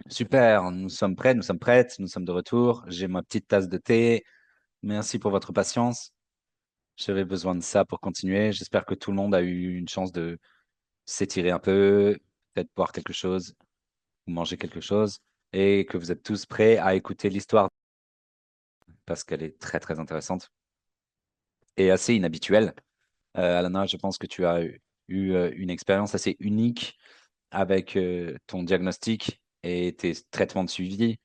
Super, nous sommes prêts, nous sommes prêtes, nous sommes de retour. J'ai ma petite tasse de thé. Merci pour votre patience. J'avais besoin de ça pour continuer. J'espère que tout le monde a eu une chance de s'étirer un peu, peut-être boire quelque chose ou manger quelque chose, et que vous êtes tous prêts à écouter l'histoire parce qu'elle est très très intéressante et assez inhabituelle. Alana, je pense que tu as eu une expérience assez unique avec ton diagnostic et tes traitements de suivi.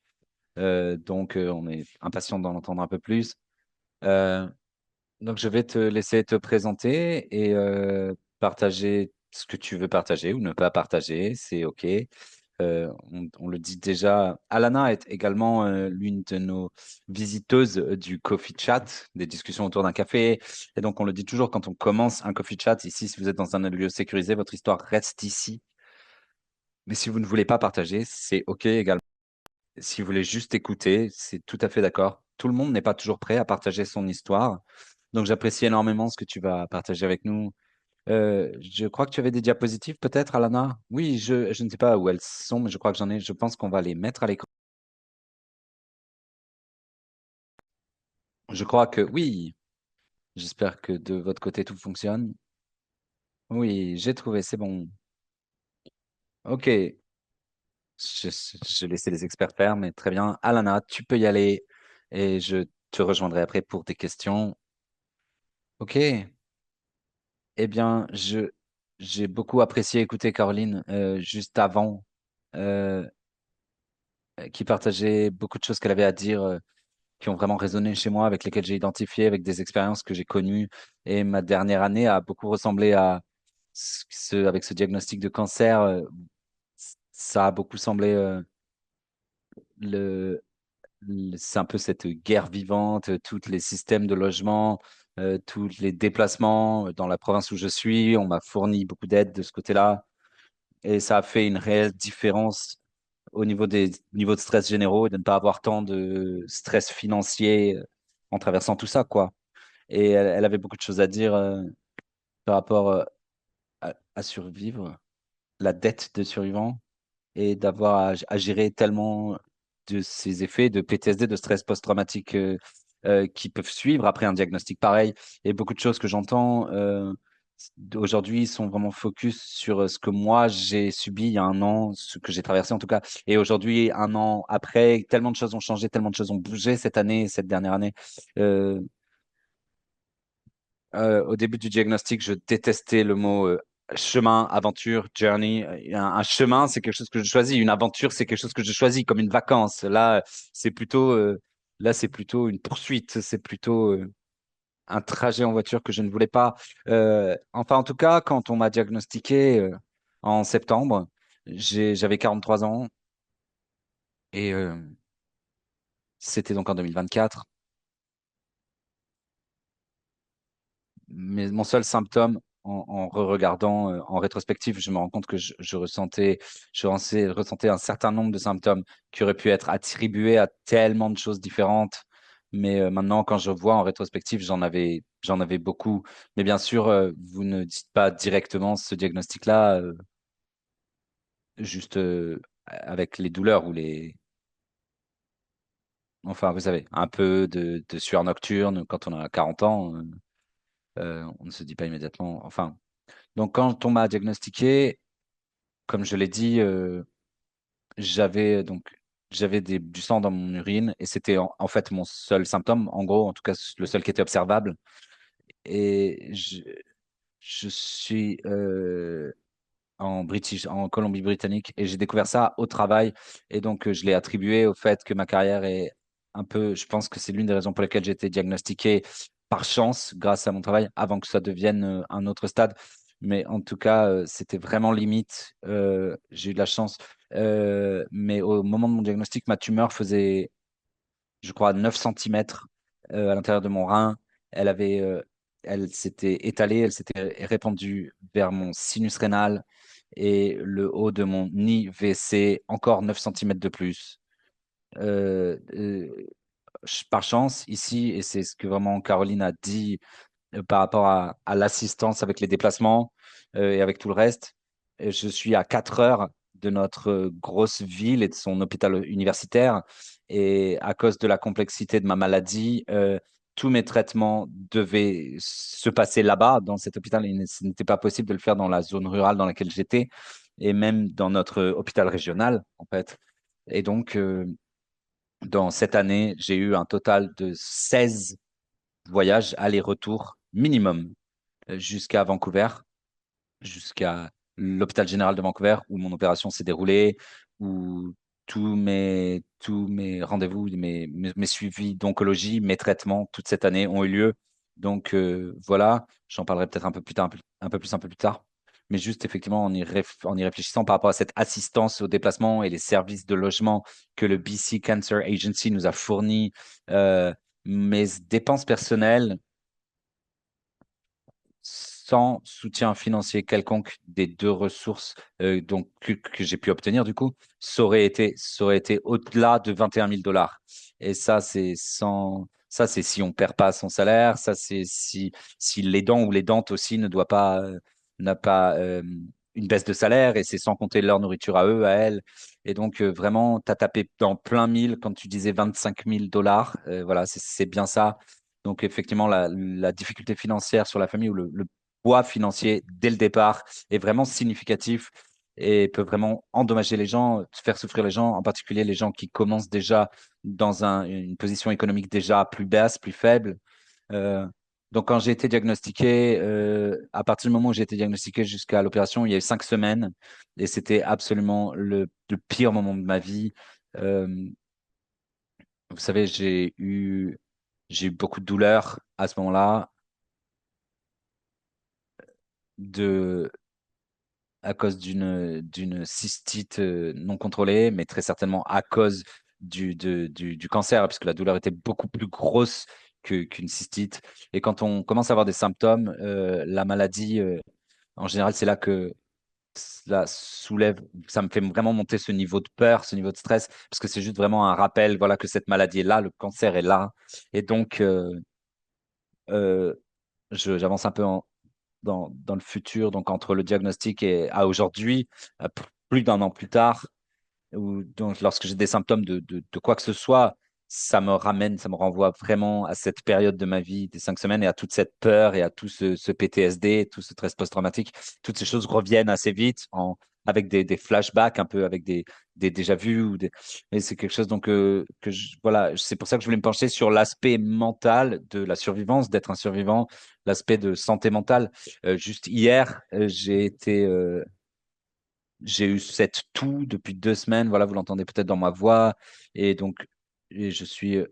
Donc, on est impatient d'en entendre un peu plus. Euh, donc, je vais te laisser te présenter et partager ce que tu veux partager ou ne pas partager. C'est OK. On le dit déjà, Alana est également l'une de nos visiteuses du Coffee Chat, des discussions autour d'un café. Et donc, on le dit toujours quand on commence un Coffee Chat. Ici, si vous êtes dans un lieu sécurisé, votre histoire reste ici. Mais si vous ne voulez pas partager, c'est OK également. Si vous voulez juste écouter, c'est tout à fait d'accord. Tout le monde n'est pas toujours prêt à partager son histoire. Donc, j'apprécie énormément ce que tu vas partager avec nous. Je crois que tu avais des diapositives, peut-être, Alana? Oui, je ne sais pas où elles sont, mais je crois que j'en ai. Je pense qu'on va les mettre à l'écran. Je crois que oui. J'espère que de votre côté, tout fonctionne. Oui, j'ai trouvé, c'est bon. OK. Je laissais les experts faire, mais très bien. Alana, tu peux y aller et je te rejoindrai après pour tes questions. OK. Eh bien, j'ai beaucoup apprécié écouter Caroline juste avant, euh, qui partageait beaucoup de choses qu'elle avait à dire, qui ont vraiment résonné chez moi, avec lesquelles j'ai identifié, avec des expériences que j'ai connues. Et ma dernière année a beaucoup ressemblé à avec ce diagnostic de cancer. Ça a beaucoup semblé le, c'est un peu cette guerre vivante, tous les systèmes de logement, tous les déplacements dans la province où je suis. On m'a fourni beaucoup d'aide de ce côté-là. Et ça a fait une réelle différence au niveau des niveaux de stress généraux et de ne pas avoir tant de stress financier en traversant tout ça, quoi. Et elle avait beaucoup de choses à dire par rapport à survivre, la dette de survivant et d'avoir à gérer tellement de ces effets de PTSD, de stress post-traumatique qui peuvent suivre après un diagnostic pareil. Et beaucoup de choses que j'entends aujourd'hui sont vraiment focus sur ce que moi j'ai subi il y a un an, ce que j'ai traversé en tout cas. Et aujourd'hui, un an après, tellement de choses ont changé, tellement de choses ont bougé cette année, cette dernière année. Euh, Au début du diagnostic, je détestais le mot chemin, aventure, journey. Un chemin, c'est quelque chose que je choisis. Une aventure, c'est quelque chose que je choisis, comme une vacance. C'est plutôt, c'est plutôt une poursuite. C'est plutôt un trajet en voiture que je ne voulais pas. Enfin, en tout cas, quand on m'a diagnostiqué en septembre, j'avais 43 ans et c'était donc en 2024. Mais mon seul symptôme, en re-regardant en rétrospective, je me rends compte que je ressentais un certain nombre de symptômes qui auraient pu être attribués à tellement de choses différentes. Mais maintenant, quand je vois en rétrospective, j'en avais beaucoup. Mais bien sûr, vous ne dites pas directement ce diagnostic-là, juste avec les douleurs ou enfin, vous savez, un peu de sueur nocturne quand on a 40 ans. On ne se dit pas immédiatement. Enfin, donc, quand on m'a diagnostiqué, comme je l'ai dit, j'avais donc du sang dans mon urine et c'était en fait mon seul symptôme, en gros, en tout cas le seul qui était observable. Et je suis en Colombie-Britannique et j'ai découvert ça au travail. Et donc, je l'ai attribué au fait que ma carrière est un peu, je pense que c'est l'une des raisons pour lesquelles j'ai été diagnostiqué par chance grâce à mon travail avant que ça devienne un autre stade. Mais en tout cas, c'était vraiment limite. J'ai eu de la chance. Mais au moment de mon diagnostic, ma tumeur faisait, je crois, 9 centimètres à l'intérieur de mon rein. Elle avait, Elle s'était étalée, elle s'était répandue vers mon sinus rénal et le haut de mon IVC, encore 9 centimètres de plus. Euh, euh, Par chance, ici, et c'est ce que vraiment Caroline a dit par rapport à l'assistance avec les déplacements et avec tout le reste, je suis à 4 heures de notre grosse ville et de son hôpital universitaire. Et à cause de la complexité de ma maladie, tous mes traitements devaient se passer là-bas, dans cet hôpital. Ce n'était pas possible de le faire dans la zone rurale dans laquelle j'étais, et même dans notre hôpital régional, en fait. Et donc, dans cette année, j'ai eu un total de 16 voyages aller-retour minimum jusqu'à Vancouver, jusqu'à l'hôpital général de Vancouver où mon opération s'est déroulée, où tous mes rendez-vous, mes suivis d'oncologie, mes traitements toute cette année ont eu lieu. Donc voilà, j'en parlerai peut-être un peu plus tard, un peu plus tard. Mais juste effectivement, en y réfléchissant par rapport à cette assistance au déplacement et les services de logement que le BC Cancer Agency nous a fournis, mes dépenses personnelles sans soutien financier quelconque des deux ressources donc que j'ai pu obtenir du coup, ça aurait été au-delà de 21 000 dollars. Et ça c'est si on perd pas son salaire, ça c'est si l'aidant ou l'aidante aussi ne doit pas, n'a pas une baisse de salaire et c'est sans compter leur nourriture à eux, à elles. Et donc vraiment, tu as tapé dans plein mille quand tu disais 25 000 dollars. Voilà, c'est bien ça. Donc, effectivement, la difficulté financière sur la famille ou le poids financier dès le départ est vraiment significatif et peut vraiment endommager les gens, faire souffrir les gens, en particulier les gens qui commencent déjà dans une position économique déjà plus basse, plus faible. Euh, donc, quand j'ai été diagnostiqué, à partir du moment où j'ai été diagnostiqué jusqu'à l'opération, il y a eu 5 semaines et c'était absolument le pire moment de ma vie. Euh, Vous savez, j'ai eu beaucoup de douleurs à ce moment-là, de, à cause d'une cystite non contrôlée, mais très certainement à cause du cancer, puisque la douleur était beaucoup plus grosse qu'une cystite. Et quand on commence à avoir des symptômes, la maladie, en général, c'est là que cela soulève, ça me fait vraiment monter ce niveau de peur, ce niveau de stress, parce que c'est juste vraiment un rappel, voilà, que cette maladie est là, le cancer est là. Et donc, euh, j'avance un peu dans le futur, donc entre le diagnostic et à aujourd'hui, plus d'un an plus tard, ou donc lorsque j'ai des symptômes de quoi que ce soit, ça me renvoie vraiment à cette période de ma vie des 5 semaines et à toute cette peur et à tout ce PTSD, tout ce stress post-traumatique. Toutes ces choses reviennent assez vite avec des flashbacks, un peu avec des déjà-vus. Mais c'est quelque chose donc, voilà, c'est pour ça que je voulais me pencher sur l'aspect mental de la survivance, d'être un survivant, l'aspect de santé mentale. Juste hier, j'ai eu cette toux depuis 2 semaines. Voilà, vous l'entendez peut-être dans ma voix. Et donc, et je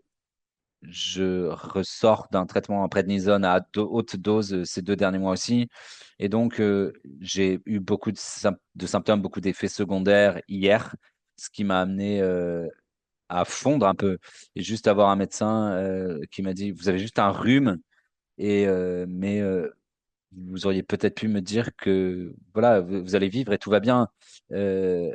ressors d'un traitement en prednisone à haute dose ces 2 derniers mois aussi. Et donc, j'ai eu beaucoup de symptômes, beaucoup d'effets secondaires hier, ce qui m'a amené à fondre un peu et juste avoir un médecin qui m'a dit, vous avez juste un rhume. Mais vous auriez peut-être pu me dire que voilà, vous allez vivre et tout va bien. Euh,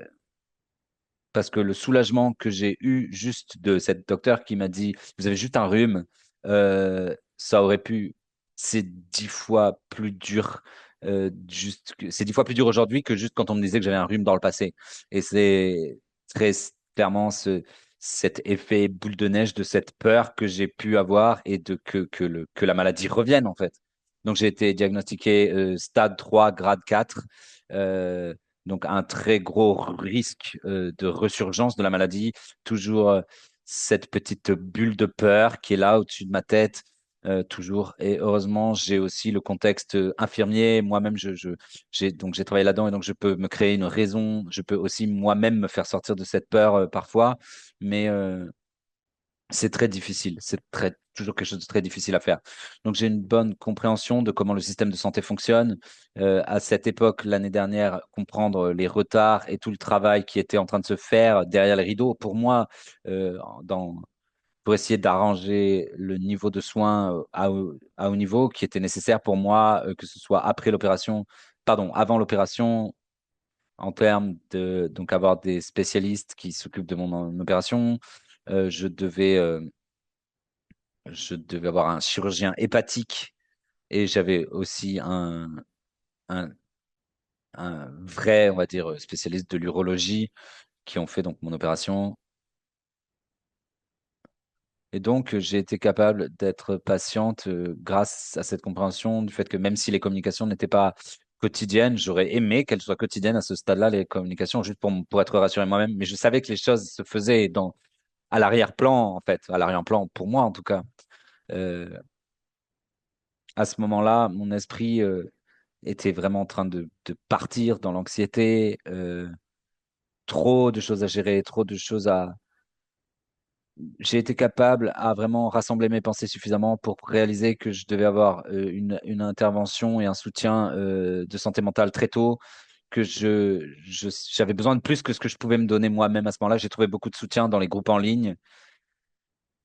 Parce que le soulagement que j'ai eu juste de cette docteur qui m'a dit, vous avez juste un rhume, ça aurait pu, c'est 10 fois plus dur, c'est 10 fois plus dur aujourd'hui que juste quand on me disait que j'avais un rhume dans le passé. Et c'est très clairement cet effet boule de neige de cette peur que j'ai pu avoir et que la maladie revienne en fait. Donc j'ai été diagnostiqué stade 3, grade 4. Euh, donc un très gros risque de resurgence de la maladie, toujours cette petite bulle de peur qui est là au-dessus de ma tête, toujours. Et heureusement, j'ai aussi le contexte infirmier. Moi-même, j'ai travaillé là-dedans et donc je peux me créer une raison. Je peux aussi moi-même me faire sortir de cette peur parfois, mais c'est très difficile. Toujours quelque chose de très difficile à faire. Donc, j'ai une bonne compréhension de comment le système de santé fonctionne. À cette époque, l'année dernière, comprendre les retards et tout le travail qui était en train de se faire derrière les rideaux, pour moi, euh, dans, pour essayer d'arranger le niveau de soins à haut niveau qui était nécessaire pour moi, que ce soit après l'opération, pardon, avant l'opération, en termes de donc avoir des spécialistes qui s'occupent de mon opération. Euh, je devais euh, je devais avoir un chirurgien hépatique et j'avais aussi un, un vrai, on va dire, spécialiste de l'urologie qui ont fait donc mon opération. Et donc, j'ai été capable d'être patiente grâce à cette compréhension du fait que même si les communications n'étaient pas quotidiennes, j'aurais aimé qu'elles soient quotidiennes à ce stade-là, les communications, juste pour être rassuré moi-même. Mais je savais que les choses se faisaient à l'arrière-plan, en fait, à l'arrière-plan, pour moi en tout cas. Euh, à ce moment-là, mon esprit était vraiment en train de partir dans l'anxiété, trop de choses à gérer, trop de choses à, j'ai été capable à vraiment rassembler mes pensées suffisamment pour réaliser que je devais avoir une intervention et un soutien de santé mentale très tôt, que j'avais besoin de plus que ce que je pouvais me donner moi-même à ce moment-là. J'ai trouvé beaucoup de soutien dans les groupes en ligne.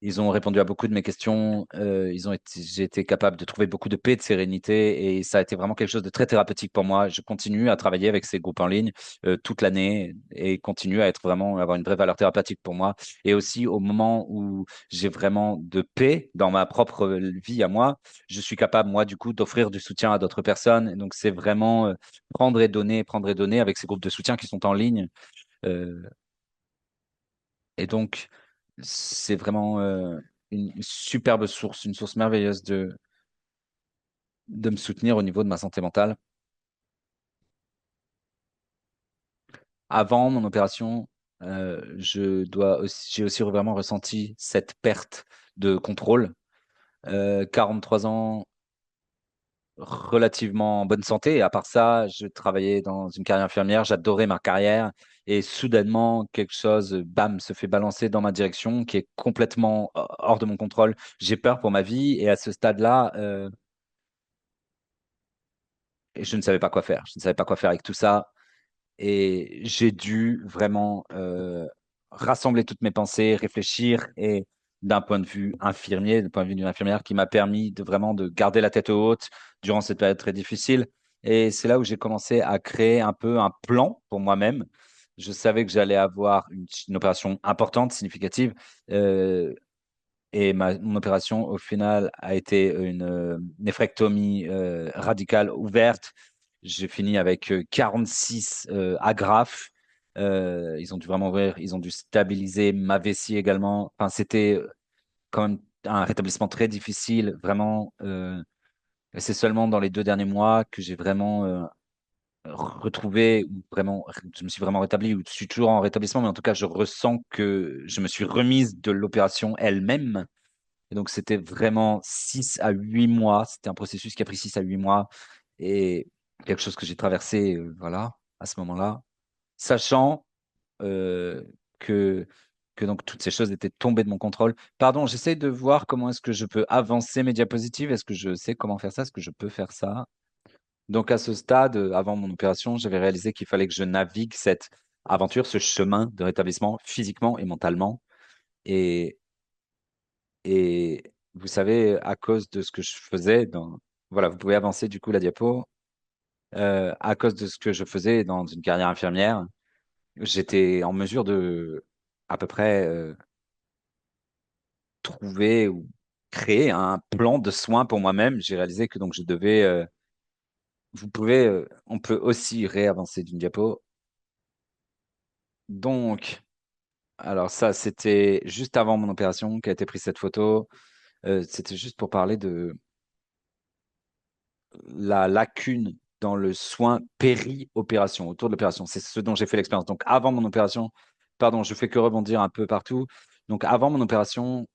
Ils ont répondu à beaucoup de mes questions. J'ai été capable de trouver beaucoup de paix, de sérénité, et ça a été vraiment quelque chose de très thérapeutique pour moi. Je continue à travailler avec ces groupes en ligne toute l'année et continue à être vraiment avoir une vraie valeur thérapeutique pour moi. Et aussi au moment où j'ai vraiment de paix dans ma propre vie à moi, je suis capable moi du coup d'offrir du soutien à d'autres personnes. Et donc c'est vraiment prendre et donner avec ces groupes de soutien qui sont en ligne. Euh, et donc, c'est vraiment une superbe source, une source merveilleuse de me soutenir au niveau de ma santé mentale. Avant mon opération, j'ai aussi vraiment ressenti cette perte de contrôle. 43 ans, relativement en bonne santé. Et à part ça, je travaillais dans une carrière infirmière, j'adorais ma carrière. Et soudainement, quelque chose, bam, se fait balancer dans ma direction qui est complètement hors de mon contrôle. J'ai peur pour ma vie. Et à ce stade-là, je ne savais pas quoi faire. Je ne savais pas quoi faire avec tout ça. Et j'ai dû vraiment rassembler toutes mes pensées, réfléchir et d'un point de vue infirmier, d'un point de vue d'une infirmière qui m'a permis de vraiment de garder la tête haute durant cette période très difficile. Et c'est là où j'ai commencé à créer un peu un plan pour moi-même. Je savais que j'allais avoir une opération importante, significative. euh, et mon opération, au final, a été une néphrectomie radicale ouverte. J'ai fini avec 46 agrafes. Ils ont dû vraiment ouvrir, ils ont dû stabiliser ma vessie également. Enfin, c'était quand même un rétablissement très difficile, vraiment. Et c'est seulement dans les 2 derniers mois que j'ai vraiment retrouvé, ou vraiment, je me suis vraiment rétabli, ou je suis toujours en rétablissement, mais en tout cas, je ressens que je me suis remise de l'opération elle-même. Et donc, c'était vraiment 6 à 8 mois. C'était un processus qui a pris 6 à 8 mois et quelque chose que j'ai traversé, voilà, à ce moment-là, sachant euh, que, que donc toutes ces choses étaient tombées de mon contrôle. Pardon, j'essaie de voir comment est-ce que je peux avancer mes diapositives. Est-ce que je sais comment faire ça? Est-ce que je peux faire ça? Donc, à ce stade, avant mon opération, j'avais réalisé qu'il fallait que je navigue cette aventure, ce chemin de rétablissement physiquement et mentalement. Et Et vous savez, à cause de ce que je faisais voilà, vous pouvez avancer du coup la diapo. À cause de ce que je faisais dans une carrière infirmière, j'étais en mesure de à peu près trouver ou créer un plan de soins pour moi-même. J'ai réalisé que donc je devais, on peut aussi réavancer d'une diapo. Donc, alors ça, c'était juste avant mon opération qu'a été prise cette photo. C'était juste pour parler de la lacune dans le soin péri-opération, autour de l'opération. C'est ce dont j'ai fait l'expérience. Donc, avant mon opération, pardon, je fais que rebondir un peu partout. Donc, avant mon opération,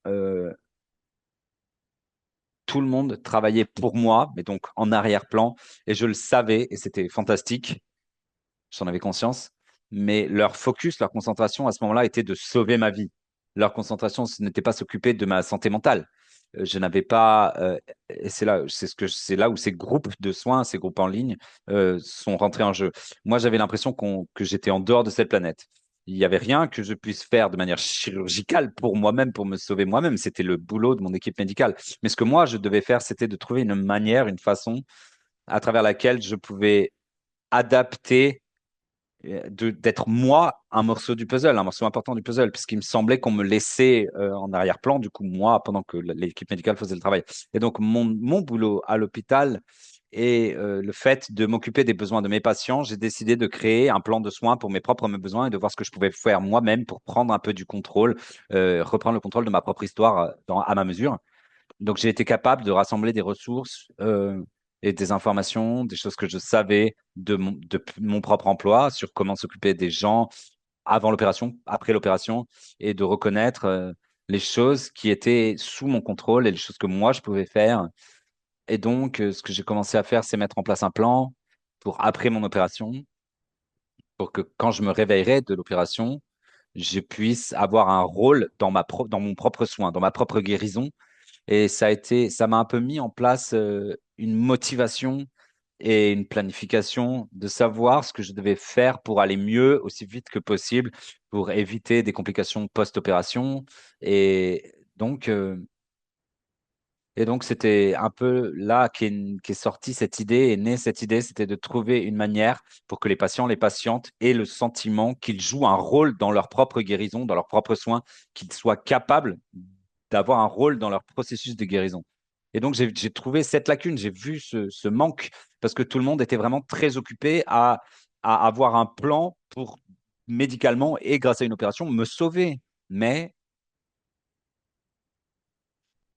tout le monde travaillait pour moi, mais donc en arrière-plan, et je le savais, et c'était fantastique, j'en avais conscience, mais leur focus, leur concentration à ce moment-là était de sauver ma vie. Leur concentration, ce n'était pas s'occuper de ma santé mentale. Je n'avais pas, et c'est là où ces groupes de soins, ces groupes en ligne, sont rentrés en jeu. Moi, j'avais l'impression que j'étais en dehors de cette planète. Il n'y avait rien que je puisse faire de manière chirurgicale pour moi-même, pour me sauver moi-même. C'était le boulot de mon équipe médicale. Mais ce que moi, je devais faire, c'était de trouver une manière, une façon à travers laquelle je pouvais adapter d'être moi un morceau du puzzle, un morceau important du puzzle, puisqu'il me semblait qu'on me laissait en arrière-plan, du coup, moi, pendant que l'équipe médicale faisait le travail. Et donc, mon boulot à l'hôpital Et le fait de m'occuper des besoins de mes patients, j'ai décidé de créer un plan de soins pour mes propres besoins et de voir ce que je pouvais faire moi-même pour prendre un peu du contrôle, reprendre le contrôle de ma propre histoire à ma mesure. Donc, j'ai été capable de rassembler des ressources et des informations, des choses que je savais de mon propre emploi sur comment s'occuper des gens avant l'opération, après l'opération, et de reconnaître les choses qui étaient sous mon contrôle et les choses que moi, je pouvais faire. Et donc, ce que j'ai commencé à faire, c'est mettre en place un plan pour après mon opération, pour que quand je me réveillerai de l'opération, je puisse avoir un rôle dans mon propre soin, dans ma propre guérison. Et ça m'a un peu mis en place une motivation et une planification de savoir ce que je devais faire pour aller mieux aussi vite que possible, pour éviter des complications post-opération. Et donc, euh, et donc, c'était un peu là qu'est sortie cette idée, est née cette idée, c'était de trouver une manière pour que les patients, les patientes aient le sentiment qu'ils jouent un rôle dans leur propre guérison, dans leurs propres soins, qu'ils soient capables d'avoir un rôle dans leur processus de guérison. Et donc, j'ai trouvé cette lacune, j'ai vu ce manque, parce que tout le monde était vraiment très occupé à avoir un plan pour médicalement et grâce à une opération me sauver. Mais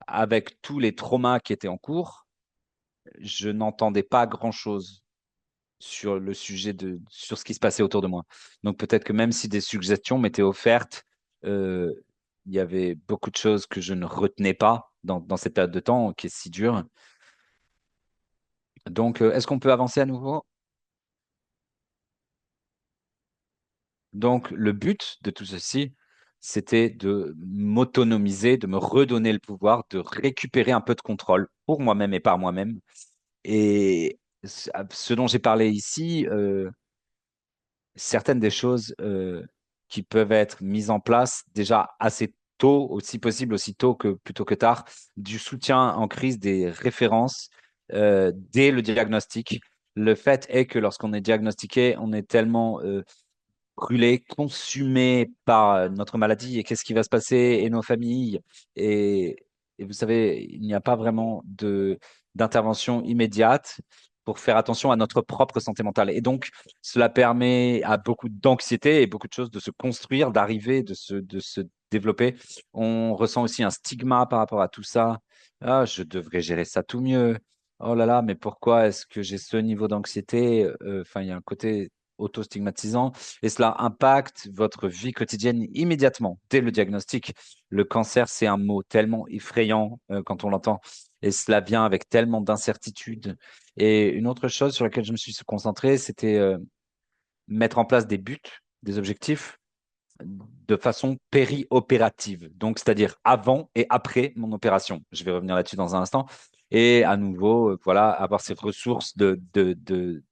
avec tous les traumas qui étaient en cours, je n'entendais pas grand-chose sur le sujet sur ce qui se passait autour de moi. Donc peut-être que même si des suggestions m'étaient offertes, euh, il y avait beaucoup de choses que je ne retenais pas dans cette période de temps qui est si dure. Donc, est-ce qu'on peut avancer à nouveau? Donc, le but de tout ceci, c'était de m'autonomiser, de me redonner le pouvoir, de récupérer un peu de contrôle pour moi-même et par moi-même. Et ce dont j'ai parlé ici, certaines des choses qui peuvent être mises en place déjà assez tôt, aussi possible, aussi tôt que plutôt que tard, du soutien en crise, des références dès le diagnostic. Le fait est que lorsqu'on est diagnostiqué, on est tellement brûlé, consumé par notre maladie et qu'est-ce qui va se passer et nos familles. Et, et vous savez, il n'y a pas vraiment d'intervention immédiate pour faire attention à notre propre santé mentale. Et donc, cela permet à beaucoup d'anxiété et beaucoup de choses de se construire, d'arriver, de se développer. On ressent aussi un stigma par rapport à tout ça. Ah, je devrais gérer ça tout mieux. Oh là là, mais pourquoi est-ce que j'ai ce niveau d'anxiété? Enfin, il y a un côté auto-stigmatisant et cela impacte votre vie quotidienne immédiatement dès le diagnostic. Le cancer, c'est un mot tellement effrayant quand on l'entend et cela vient avec tellement d'incertitudes. Et une autre chose sur laquelle je me suis concentré, c'était mettre en place des buts, des objectifs de façon périopérative, donc c'est-à-dire avant et après mon opération. Je vais revenir là-dessus dans un instant. Et à nouveau, voilà, avoir ces ressources de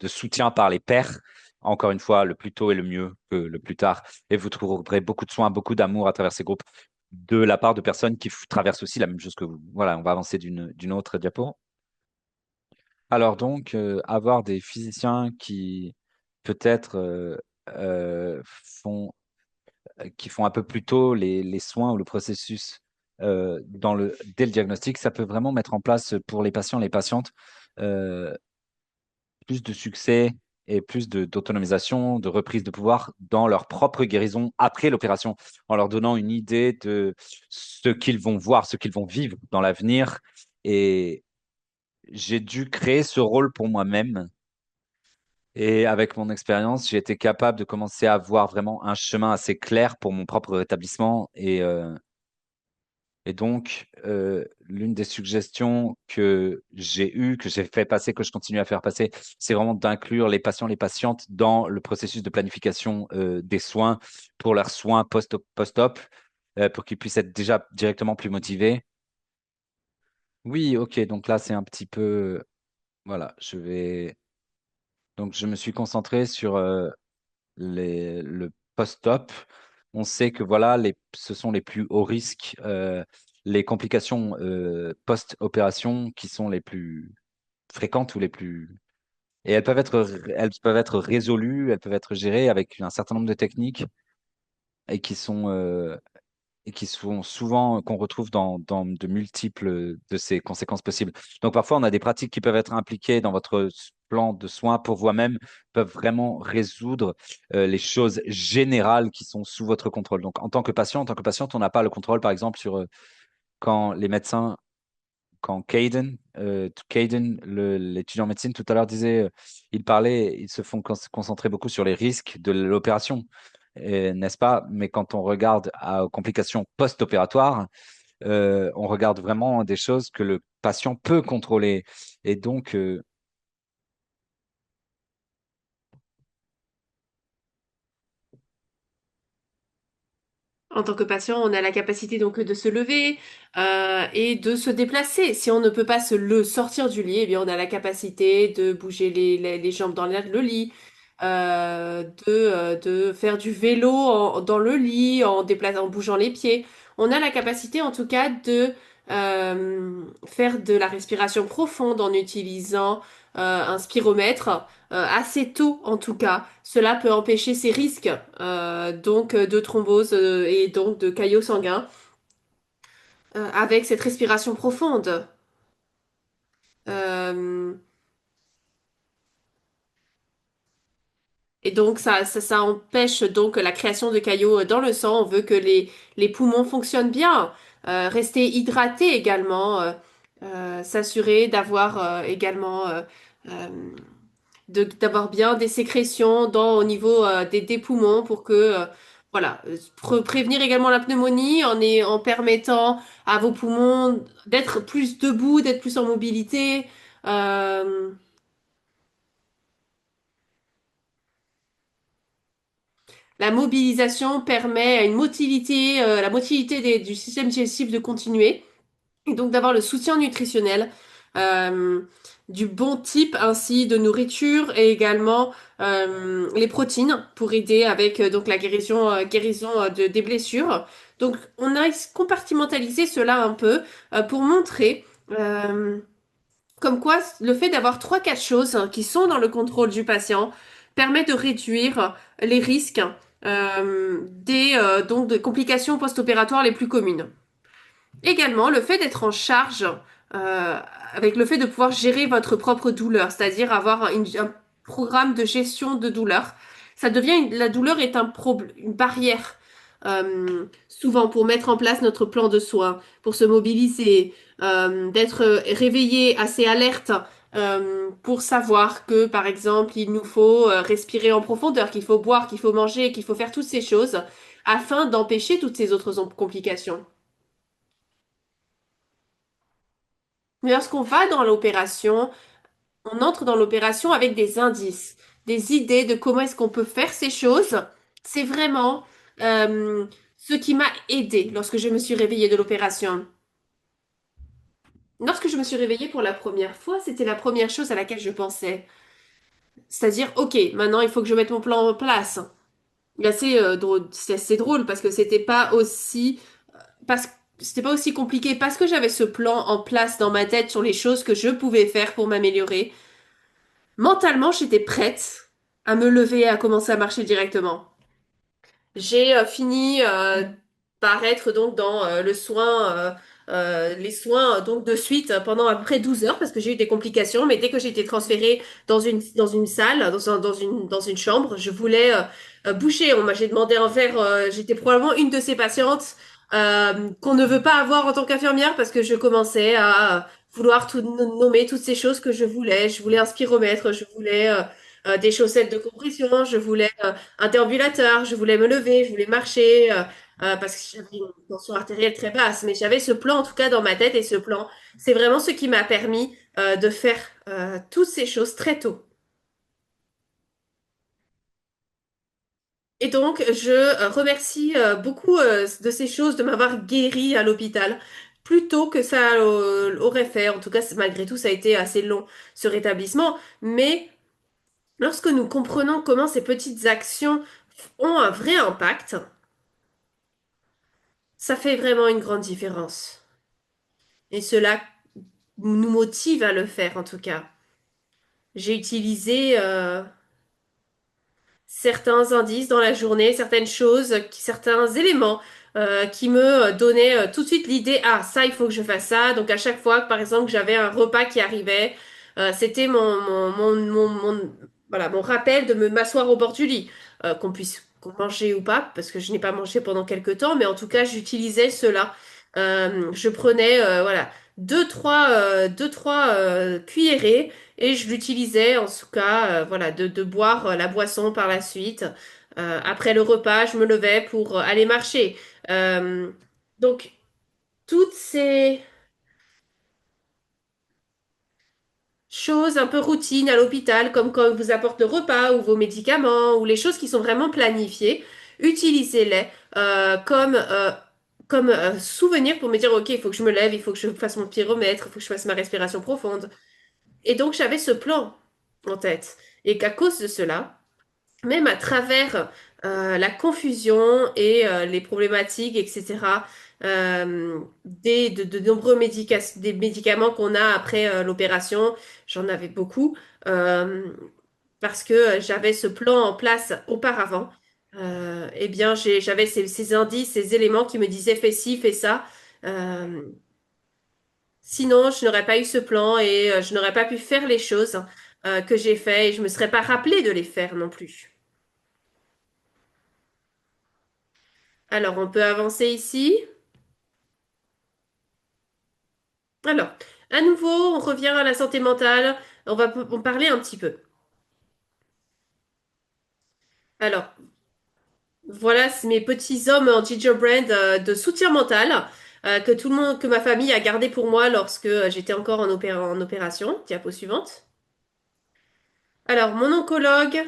soutien par les pairs, encore une fois, le plus tôt et le mieux que le plus tard. Et vous trouverez beaucoup de soins, beaucoup d'amour à travers ces groupes de la part de personnes qui traversent aussi la même chose que vous. Voilà, on va avancer d'une autre diapo. Alors donc, avoir des physiciens qui peut-être qui font un peu plus tôt les soins ou le processus dès le diagnostic, ça peut vraiment mettre en place pour les patients, les patientes, euh, plus de succès et plus d'autonomisation, de reprise de pouvoir dans leur propre guérison après l'opération, en leur donnant une idée de ce qu'ils vont voir, ce qu'ils vont vivre dans l'avenir. Et j'ai dû créer ce rôle pour moi-même. Et avec mon expérience, j'ai été capable de commencer à avoir vraiment un chemin assez clair pour mon propre rétablissement. Et donc, l'une des suggestions que j'ai eues, que j'ai fait passer, que je continue à faire passer, c'est vraiment d'inclure les patients, les patientes dans le processus de planification des soins pour leurs soins post-op, pour qu'ils puissent être déjà directement plus motivés. Oui, ok, donc là, c'est un petit peu, voilà, donc je me suis concentré sur le post-op. On sait que voilà, ce sont les plus hauts risques, les complications post-opération qui sont les plus fréquentes ou les plus... Et elles peuvent être résolues, elles peuvent être gérées avec un certain nombre de techniques et qui sont et qui sont souvent qu'on retrouve dans de multiples de ces conséquences possibles. Donc parfois, on a des pratiques qui peuvent être impliquées dans votre plan de soins pour vous-même, peuvent vraiment résoudre les choses générales qui sont sous votre contrôle. Donc en tant que patient, en tant que patiente, on n'a pas le contrôle, par exemple, sur quand les médecins, quand Caden, l'étudiant en médecine tout à l'heure disait, il parlait, ils se font concentrer beaucoup sur les risques de l'opération, n'est-ce pas? Mais quand on regarde aux complications post-opératoires, on regarde vraiment des choses que le patient peut contrôler. Et donc, En tant que patient, on a la capacité donc de se lever et de se déplacer. Si on ne peut pas le sortir du lit, eh bien on a la capacité de bouger les jambes dans le lit, de faire du vélo dans le lit en bougeant les pieds. On a la capacité en tout cas de faire de la respiration profonde en utilisant un spiromètre assez tôt en tout cas. Cela peut empêcher ces risques de thrombose et donc de caillots sanguins avec cette respiration profonde. Euh, et donc ça empêche donc la création de caillots dans le sang. On veut que les poumons fonctionnent bien. Rester hydraté également. S'assurer d'avoir également euh, d'avoir bien des sécrétions au niveau des poumons pour que voilà prévenir également la pneumonie en permettant à vos poumons d'être plus debout, d'être plus en mobilité. Euh, la mobilisation permet à une motilité, la motilité du système digestif de continuer. Et donc d'avoir le soutien nutritionnel euh, du bon type ainsi de nourriture et également les protéines pour aider avec donc la guérison des blessures. Donc on a compartimentalisé cela un peu pour montrer comme quoi le fait d'avoir trois, quatre choses qui sont dans le contrôle du patient permet de réduire les risques donc des complications post-opératoires les plus communes. Également, le fait d'être en charge, euh, avec le fait de pouvoir gérer votre propre douleur, c'est-à-dire avoir un programme de gestion de douleur, la douleur est une barrière, souvent pour mettre en place notre plan de soins, pour se mobiliser, d'être réveillé, assez alerte, pour savoir que, par exemple, il nous faut respirer en profondeur, qu'il faut boire, qu'il faut manger, qu'il faut faire toutes ces choses afin d'empêcher toutes ces autres complications. Mais lorsqu'on va dans l'opération, on entre dans l'opération avec des indices, des idées de comment est-ce qu'on peut faire ces choses. C'est vraiment euh, ce qui m'a aidé lorsque je me suis réveillée de l'opération. Lorsque je me suis réveillée pour la première fois, c'était la première chose à laquelle je pensais. C'est-à-dire, ok, maintenant il faut que je mette mon plan en place. Et c'est assez drôle parce que parce, c'était pas aussi compliqué parce que j'avais ce plan en place dans ma tête sur les choses que je pouvais faire pour m'améliorer. Mentalement, j'étais prête à me lever et à commencer à marcher directement. J'ai fini par être donc dans les soins donc de suite pendant à peu près 12 heures parce que j'ai eu des complications. Mais dès que j'ai été transférée dans une salle, dans une chambre, je voulais bouger. J'ai demandé un verre. J'étais probablement une de ces patientes qu'on ne veut pas avoir en tant qu'infirmière parce que je commençais à vouloir nommer toutes ces choses que je voulais. Je voulais un spiromètre, je voulais des chaussettes de compression, je voulais un déambulateur, je voulais me lever, je voulais marcher, parce que j'avais une tension artérielle très basse. Mais j'avais ce plan, en tout cas, dans ma tête, et ce plan, c'est vraiment ce qui m'a permis de faire toutes ces choses très tôt. Et donc, je remercie beaucoup de ces choses de m'avoir guéri à l'hôpital, plus tôt que ça aurait fait. En tout cas, malgré tout, ça a été assez long, ce rétablissement. Mais lorsque nous comprenons comment ces petites actions ont un vrai impact, ça fait vraiment une grande différence. Et cela nous motive à le faire, en tout cas. J'ai utilisé certains indices dans la journée, certaines choses, certains éléments qui me donnaient tout de suite l'idée, ah, ça, il faut que je fasse ça. Donc à chaque fois, par exemple, que j'avais un repas qui arrivait, c'était voilà, mon rappel de me m'asseoir au bord du lit, qu'on puisse manger ou pas, parce que je n'ai pas mangé pendant quelque temps, mais en tout cas, j'utilisais cela. Je prenais, voilà, deux, trois cuillerées et je l'utilisais en tout cas, voilà, de boire la boisson par la suite. Après le repas, je me levais pour aller marcher. Euh, donc, toutes ces choses un peu routines à l'hôpital, comme quand on vous apporte le repas ou vos médicaments, ou les choses qui sont vraiment planifiées, utilisez-les comme souvenir pour me dire, OK, il faut que je me lève, il faut que je fasse mon pyromètre, il faut que je fasse ma respiration profonde. Et donc, j'avais ce plan en tête. Et qu'à cause de cela, même à travers la confusion et les problématiques, etc., de nombreux des médicaments qu'on a après l'opération, j'en avais beaucoup, euh, parce que j'avais ce plan en place auparavant. Eh bien, j'avais ces indices, ces éléments qui me disaient fais ci, fais ça. Euh, Sinon, je n'aurais pas eu ce plan et je n'aurais pas pu faire les choses que j'ai fait et je me serais pas rappelé de les faire non plus. Alors, on peut avancer ici. Alors, à nouveau, on revient à la santé mentale. On va en parler un petit peu. Alors, voilà c'est mes petits hommes en gingerbread de soutien mental que tout le monde, que ma famille a gardé pour moi lorsque j'étais encore en opération. Diapo suivante. Alors, mon oncologue,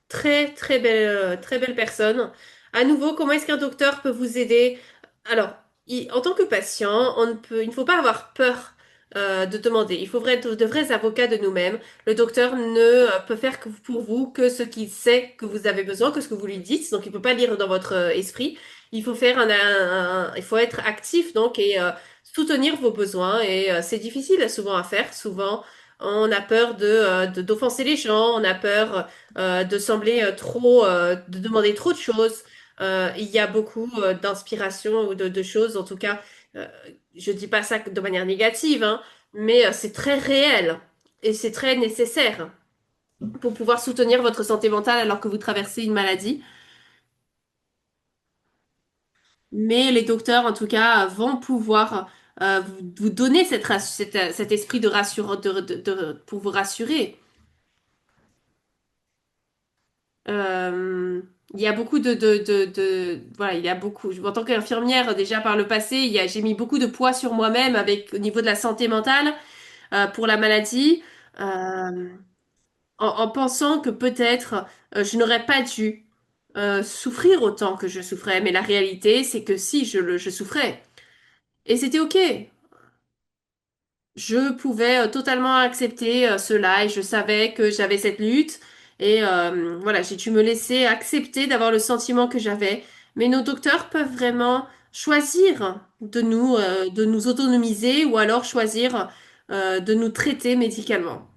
très belle personne. À nouveau, comment est-ce qu'un docteur peut vous aider? Alors, en tant que patient, il ne faut pas avoir peur de demander. Il faut être de vrais avocats de nous-mêmes. Le docteur ne peut faire que pour vous que ce qu'il sait que vous avez besoin, que ce que vous lui dites. Donc, il ne peut pas lire dans votre esprit. Il faut faire il faut être actif donc et soutenir vos besoins. Et c'est difficile souvent à faire. Souvent, on a peur d'offenser les gens. On a peur de sembler de demander trop de choses. Il y a beaucoup d'inspiration ou de choses, en tout cas, euh, je dis pas ça de manière négative, hein, mais c'est très réel et c'est très nécessaire pour pouvoir soutenir votre santé mentale alors que vous traversez une maladie. Mais les docteurs, en tout cas, vont pouvoir vous donner cet esprit de pour vous rassurer. Euh, il y a beaucoup voilà, il y a beaucoup. En tant qu'infirmière, déjà par le passé, j'ai mis beaucoup de poids sur moi-même avec au niveau de la santé mentale pour la maladie, euh, en pensant que peut-être je n'aurais pas dû souffrir autant que je souffrais. Mais la réalité, c'est que si je souffrais, et c'était OK. Je pouvais totalement accepter cela et je savais que j'avais cette lutte et voilà, j'ai dû me laisser accepter d'avoir le sentiment que j'avais. Mais nos docteurs peuvent vraiment choisir de nous autonomiser ou alors choisir de nous traiter médicalement.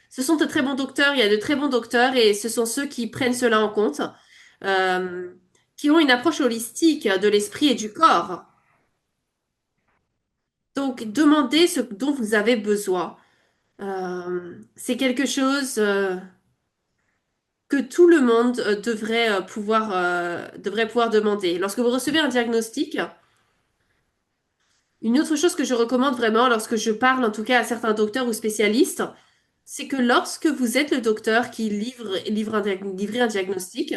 Ce sont de très bons docteurs, il y a de très bons docteurs et ce sont ceux qui prennent cela en compte, euh, qui ont une approche holistique de l'esprit et du corps. Donc, demandez ce dont vous avez besoin. C'est quelque chose que tout le monde devrait pouvoir demander. Lorsque vous recevez un diagnostic, une autre chose que je recommande vraiment lorsque je parle en tout cas à certains docteurs ou spécialistes, c'est que lorsque vous êtes le docteur qui livrez un diagnostic,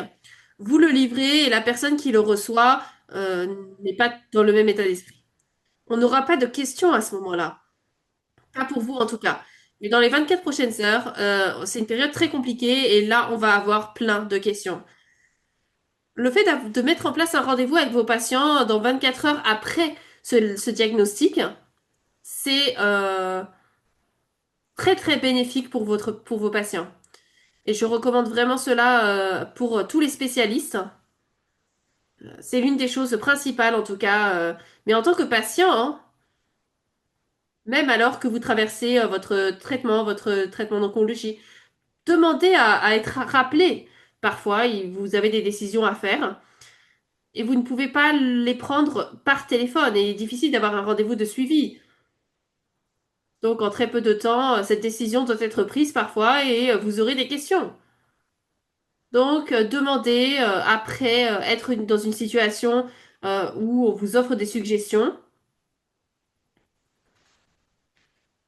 vous le livrez et la personne qui le reçoit n'est pas dans le même état d'esprit. On n'aura pas de questions à ce moment-là. Pas pour vous en tout cas. Mais dans les 24 prochaines heures, c'est une période très compliquée et là, on va avoir plein de questions. Le fait de mettre en place un rendez-vous avec vos patients dans 24 heures après ce diagnostic, c'est très bénéfique pour pour vos patients. Et je recommande vraiment cela pour tous les spécialistes. C'est l'une des choses principales en tout cas. Mais en tant que patient, hein, même alors que vous traversez votre traitement d'oncologie, demandez à être rappelé. Parfois, vous avez des décisions à faire et vous ne pouvez pas les prendre par téléphone. Et il est difficile d'avoir un rendez-vous de suivi. Donc, en très peu de temps, cette décision doit être prise parfois et vous aurez des questions. Donc, demandez après être dans une situation où on vous offre des suggestions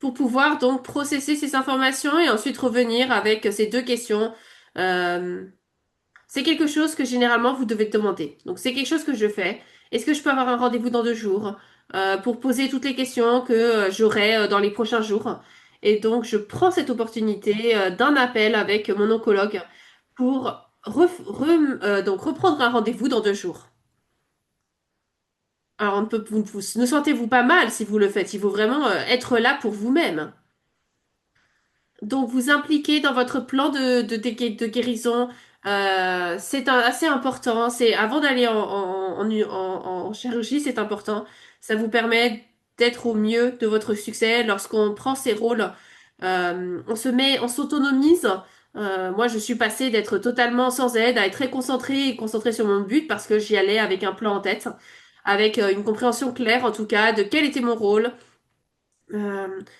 pour pouvoir donc processer ces informations et ensuite revenir avec ces deux questions. Euh, c'est quelque chose que généralement vous devez demander. Donc, c'est quelque chose que je fais. Est-ce que je peux avoir un rendez-vous dans 2 jours pour poser toutes les questions que j'aurai dans les prochains jours? Et donc, je prends cette opportunité d'un appel avec mon oncologue pour donc reprendre un rendez-vous dans 2 jours. Alors, on ne peut, ne sentez-vous pas mal si vous le faites. Il faut vraiment être là pour vous-même. Donc, vous impliquer dans votre plan de guérison, c'est assez important. C'est avant d'aller en chirurgie, c'est important. Ça vous permet d'être au mieux de votre succès lorsqu'on prend ces rôles. On s'autonomise. Moi, je suis passée d'être totalement sans aide à être très concentrée et concentrée sur mon but parce que j'y allais avec un plan en tête, avec une compréhension claire en tout cas de quel était mon rôle.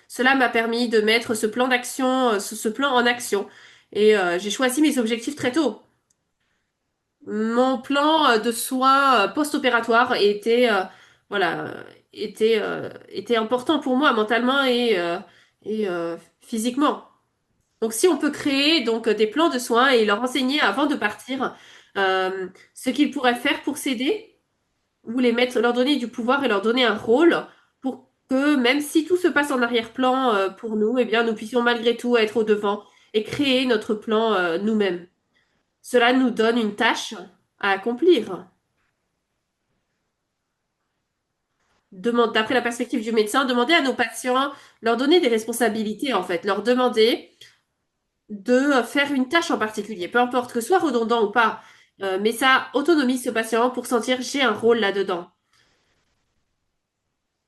Cela m'a permis de mettre ce plan d'action, ce plan en action. Et j'ai choisi mes objectifs très tôt. Mon plan de soins post-opératoire voilà, était important pour moi mentalement et physiquement. Donc, si on peut créer donc des plans de soins et leur enseigner avant de partir ce qu'ils pourraient faire pour s'aider, ou les mettre, leur donner du pouvoir et leur donner un rôle pour que même si tout se passe en arrière-plan pour nous, eh bien nous puissions malgré tout être au devant et créer notre plan nous-mêmes. Cela nous donne une tâche à accomplir. D'après la perspective du médecin, demander à nos patients, leur donner des responsabilités en fait, leur demander de faire une tâche en particulier, peu importe que ce soit redondant ou pas, mais ça autonomise ce patient pour sentir j'ai un rôle là-dedans.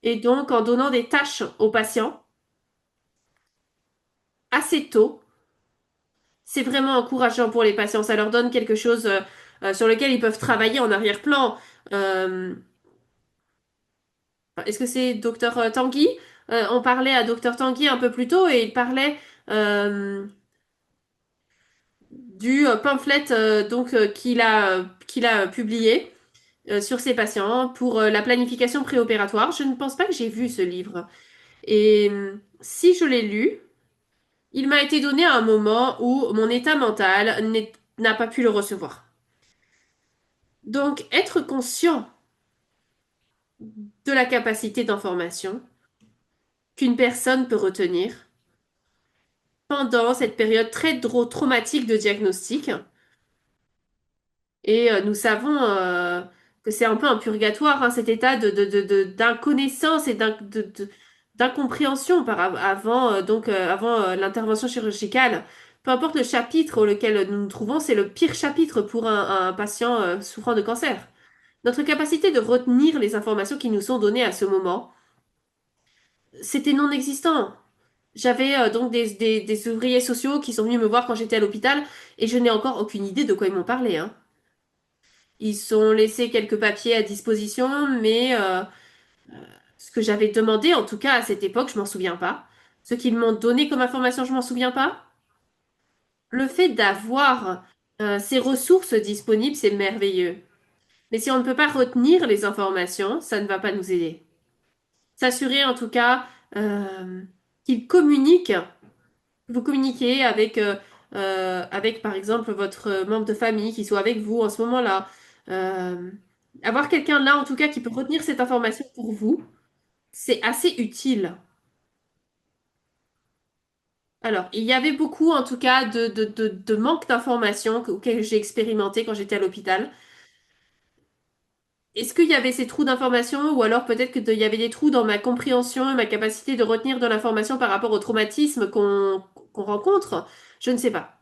Et donc en donnant des tâches aux patients assez tôt, c'est vraiment encourageant pour les patients. Ça leur donne quelque chose sur lequel ils peuvent travailler en arrière-plan. Euh, Est-ce que c'est Docteur Tanguy? On parlait à Docteur Tanguy un peu plus tôt et il parlait du pamphlet qu'il a publié sur ses patients pour la planification préopératoire. Je ne pense pas que j'ai vu ce livre. Et si je l'ai lu, il m'a été donné à un moment où mon état mental n'a pas pu le recevoir. Donc, être conscient de la capacité d'information qu'une personne peut retenir pendant cette période très traumatique de diagnostic. Et nous savons que c'est un peu un purgatoire, hein, cet état d'inconnaissance et d'incompréhension avant l'intervention chirurgicale. Peu importe le chapitre auquel nous nous trouvons, c'est le pire chapitre pour un patient souffrant de cancer. Notre capacité de retenir les informations qui nous sont données à ce moment, c'était non existant. J'avais donc des ouvriers sociaux qui sont venus me voir quand j'étais à l'hôpital et je n'ai encore aucune idée de quoi ils m'ont parlé, hein. Ils ont laissé quelques papiers à disposition, mais ce que j'avais demandé, en tout cas à cette époque, je m'en souviens pas. Ce qu'ils m'ont donné comme information, je m'en souviens pas. Le fait d'avoir ces ressources disponibles, c'est merveilleux. Mais si on ne peut pas retenir les informations, ça ne va pas nous aider. S'assurer en tout cas qu'ils communiquent, vous communiquez avec par exemple votre membre de famille qui soit avec vous en ce moment-là. Euh, Avoir quelqu'un là en tout cas qui peut retenir cette information pour vous, c'est assez utile. Alors, il y avait beaucoup en tout cas de manque d'informations auxquelles j'ai expérimenté quand j'étais à l'hôpital. Est-ce qu'il y avait ces trous d'information ou alors peut-être qu'il y avait des trous dans ma compréhension et ma capacité de retenir de l'information par rapport au traumatisme qu'on rencontre? Je ne sais pas.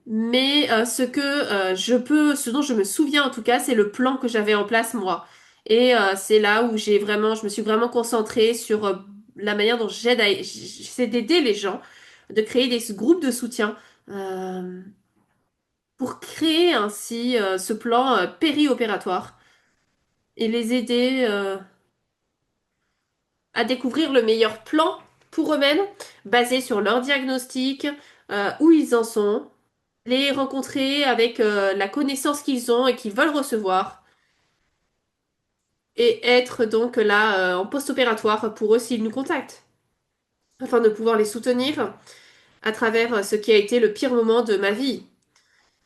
Mais ce dont je me souviens en tout cas, c'est le plan que j'avais en place moi. Et c'est là où je me suis vraiment concentrée sur la manière dont j'essaie d'aider les gens, de créer des groupes de soutien. Euh, pour créer ainsi ce plan périopératoire et les aider à découvrir le meilleur plan pour eux-mêmes, basé sur leur diagnostic, où ils en sont, les rencontrer avec la connaissance qu'ils ont et qu'ils veulent recevoir, et être donc là en post-opératoire pour eux s'ils nous contactent, afin de pouvoir les soutenir à travers ce qui a été le pire moment de ma vie.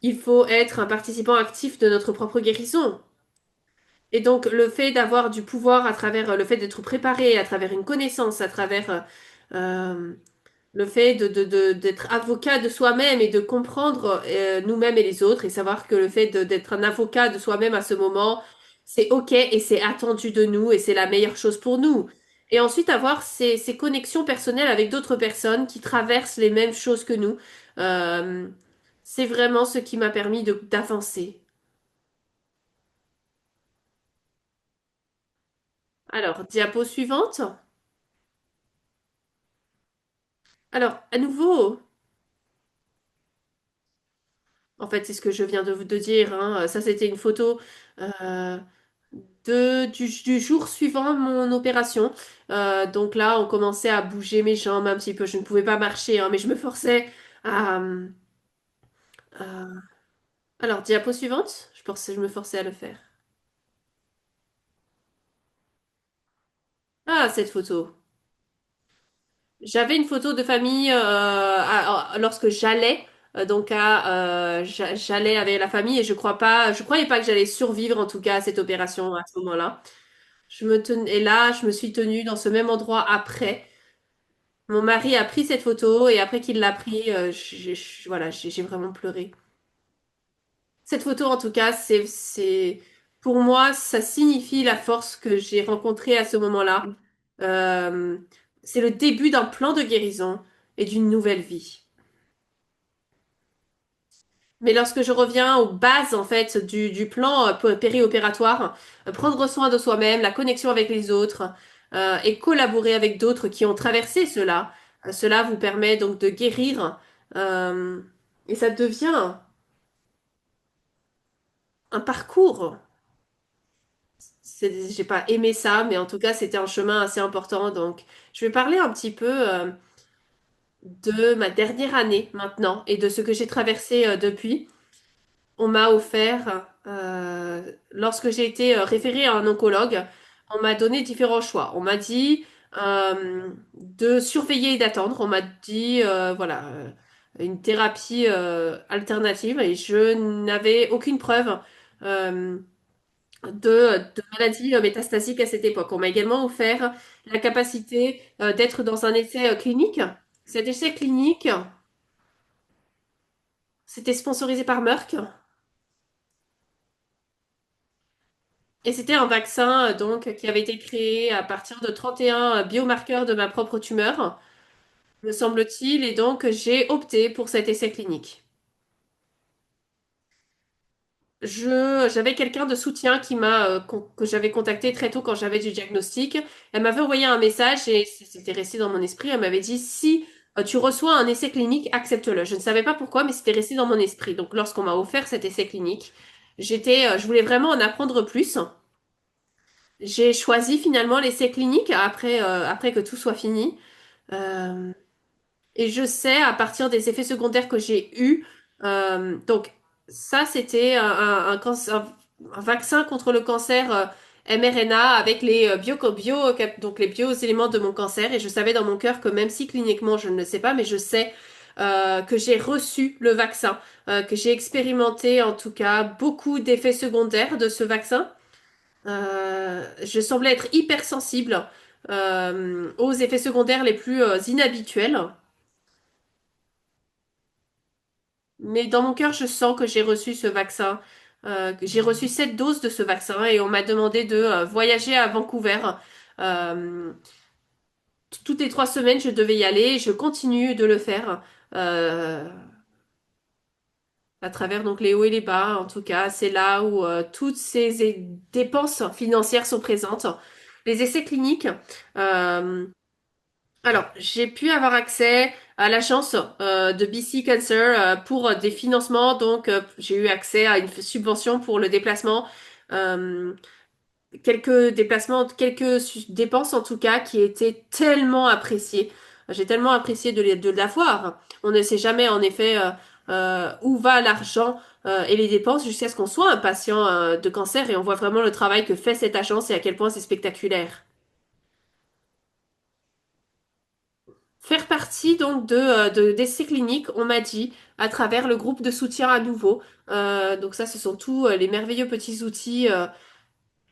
Il faut être un participant actif de notre propre guérison. Et donc, le fait d'avoir du pouvoir à travers le fait d'être préparé, à travers une connaissance, à travers euh, le fait d'être avocat de soi-même et de comprendre nous-mêmes et les autres, et savoir que le fait d'être un avocat de soi-même à ce moment, c'est OK et c'est attendu de nous et c'est la meilleure chose pour nous. Et ensuite, avoir ces connexions personnelles avec d'autres personnes qui traversent les mêmes choses que nous, euh, c'est vraiment ce qui m'a permis d'avancer. Alors, diapo suivante. Alors, à nouveau, en fait, c'est ce que je viens de dire, hein. Ça, c'était une photo euh, du jour suivant mon opération. Donc là, on commençait à bouger mes jambes un petit peu. Je ne pouvais pas marcher, hein, mais je me forçais à... à- Alors, diapo suivante. Je me forçais à le faire. Ah, cette photo. J'avais une photo de famille lorsque j'allais j'allais avec la famille et je croyais pas que j'allais survivre en tout cas à cette opération à ce moment-là. Et là, je me suis tenue dans ce même endroit après. Mon mari a pris cette photo et après qu'il l'a pris, voilà, j'ai vraiment pleuré. Cette photo, en tout cas, pour moi, ça signifie la force que j'ai rencontrée à ce moment-là. Euh, c'est le début d'un plan de guérison et d'une nouvelle vie. Mais lorsque je reviens aux bases, en fait, du plan périopératoire, prendre soin de soi-même, la connexion avec les autres, et collaborer avec d'autres qui ont traversé cela, cela vous permet donc de guérir, euh, et ça devient un parcours. J'ai pas aimé ça, mais en tout cas, c'était un chemin assez important. Donc, je vais parler un petit peu de ma dernière année maintenant et de ce que j'ai traversé depuis. On m'a offert, lorsque j'ai été référée à un oncologue, on m'a donné différents choix. On m'a dit de surveiller et d'attendre. On m'a dit, voilà, une thérapie alternative et je n'avais aucune preuve euh, de maladie métastasique à cette époque. On m'a également offert la capacité d'être dans un essai clinique. Cet essai clinique, c'était sponsorisé par Merck. Et c'était un vaccin donc qui avait été créé à partir de 31 biomarqueurs de ma propre tumeur, me semble-t-il, et donc j'ai opté pour cet essai clinique. J'avais quelqu'un de soutien que j'avais contacté très tôt quand j'avais du diagnostic. Elle m'avait envoyé un message et c'était resté dans mon esprit. Elle m'avait dit si tu reçois un essai clinique, accepte-le. Je ne savais pas pourquoi, mais c'était resté dans mon esprit. Donc lorsqu'on m'a offert cet essai clinique, je voulais vraiment en apprendre plus. J'ai choisi finalement l'essai clinique après que tout soit fini. Euh, et je sais à partir des effets secondaires que j'ai eus. Donc ça, c'était un vaccin contre le cancer mRNA avec les donc les bio-éléments de mon cancer. Et je savais dans mon cœur que même si cliniquement je ne le sais pas, mais je sais que j'ai reçu le vaccin, que j'ai expérimenté en tout cas beaucoup d'effets secondaires de ce vaccin. Je semblais être hypersensible aux effets secondaires les plus inhabituels. Mais dans mon cœur, je sens que j'ai reçu ce vaccin, que j'ai reçu 7 doses de ce vaccin et on m'a demandé de voyager à Vancouver. Euh, Toutes les 3 semaines, je devais y aller. Je continue de le faire à travers donc les hauts et les bas. En tout cas, c'est là où toutes ces dépenses financières sont présentes. Les essais cliniques. euh, Alors, j'ai pu avoir accès à l'agence de BC Cancer pour des financements. Donc, j'ai eu accès à une subvention pour le déplacement. Euh, Quelques déplacements, quelques dépenses en tout cas qui étaient tellement appréciées. J'ai tellement apprécié de l'avoir. On ne sait jamais en effet où va l'argent et les dépenses jusqu'à ce qu'on soit un patient de cancer et on voit vraiment le travail que fait cette agence et à quel point c'est spectaculaire. Faire partie donc d'essais cliniques, on m'a dit, à travers le groupe de soutien à nouveau. Donc ça, ce sont tous les merveilleux petits outils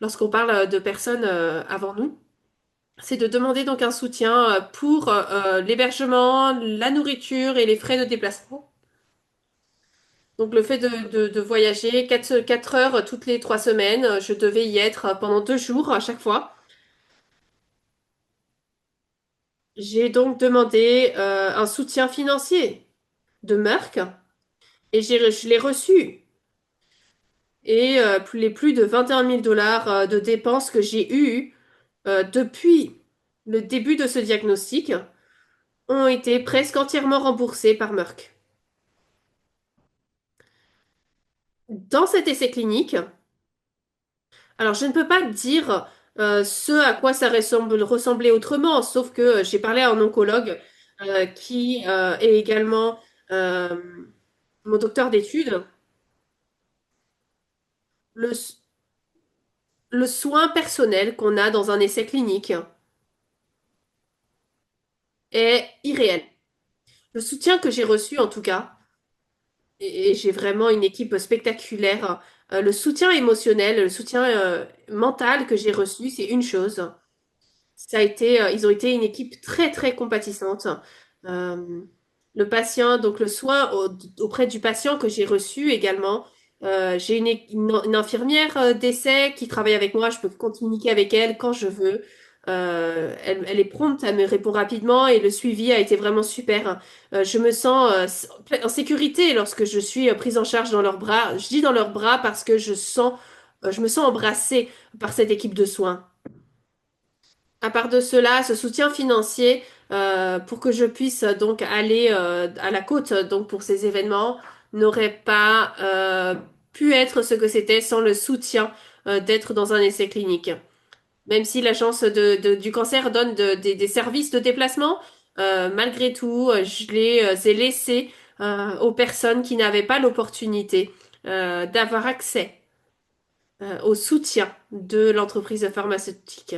lorsqu'on parle de personnes avant nous. C'est de demander donc un soutien pour l'hébergement, la nourriture et les frais de déplacement. Donc le fait de voyager 4 heures toutes les 3 semaines, je devais y être pendant 2 jours à chaque fois. J'ai donc demandé un soutien financier de Merck et je l'ai reçu. Et les plus de 21 000 dollars de dépenses que j'ai eues depuis le début de ce diagnostic ont été presque entièrement remboursés par Merck. Dans cet essai clinique, alors je ne peux pas dire ce à quoi ça ressemblait autrement, sauf que j'ai parlé à un oncologue qui est également euh, mon docteur d'études. Le, le soin personnel qu'on a dans un essai clinique est irréel. Le soutien que j'ai reçu, en tout cas, et j'ai vraiment une équipe spectaculaire, le soutien émotionnel, le soutien mental que j'ai reçu, c'est une chose. Ça a été, ils ont été une équipe très très compatissante. Euh, le patient, donc le soin auprès du patient que j'ai reçu également. J'ai une infirmière d'essai qui travaille avec moi. Je peux communiquer avec elle quand je veux. Elle est prompte, elle me répond rapidement et le suivi a été vraiment super. Je me sens en sécurité lorsque je suis prise en charge dans leurs bras. Je dis dans leurs bras parce que je me sens embrassée par cette équipe de soins. À part de cela, ce soutien financier pour que je puisse donc aller à la côte donc pour ces événements n'aurait pas pu être ce que c'était sans le soutien d'être dans un essai clinique. Même si l'agence du cancer donne des services de déplacement, malgré tout, je les ai laissés aux personnes qui n'avaient pas l'opportunité d'avoir accès au soutien de l'entreprise pharmaceutique.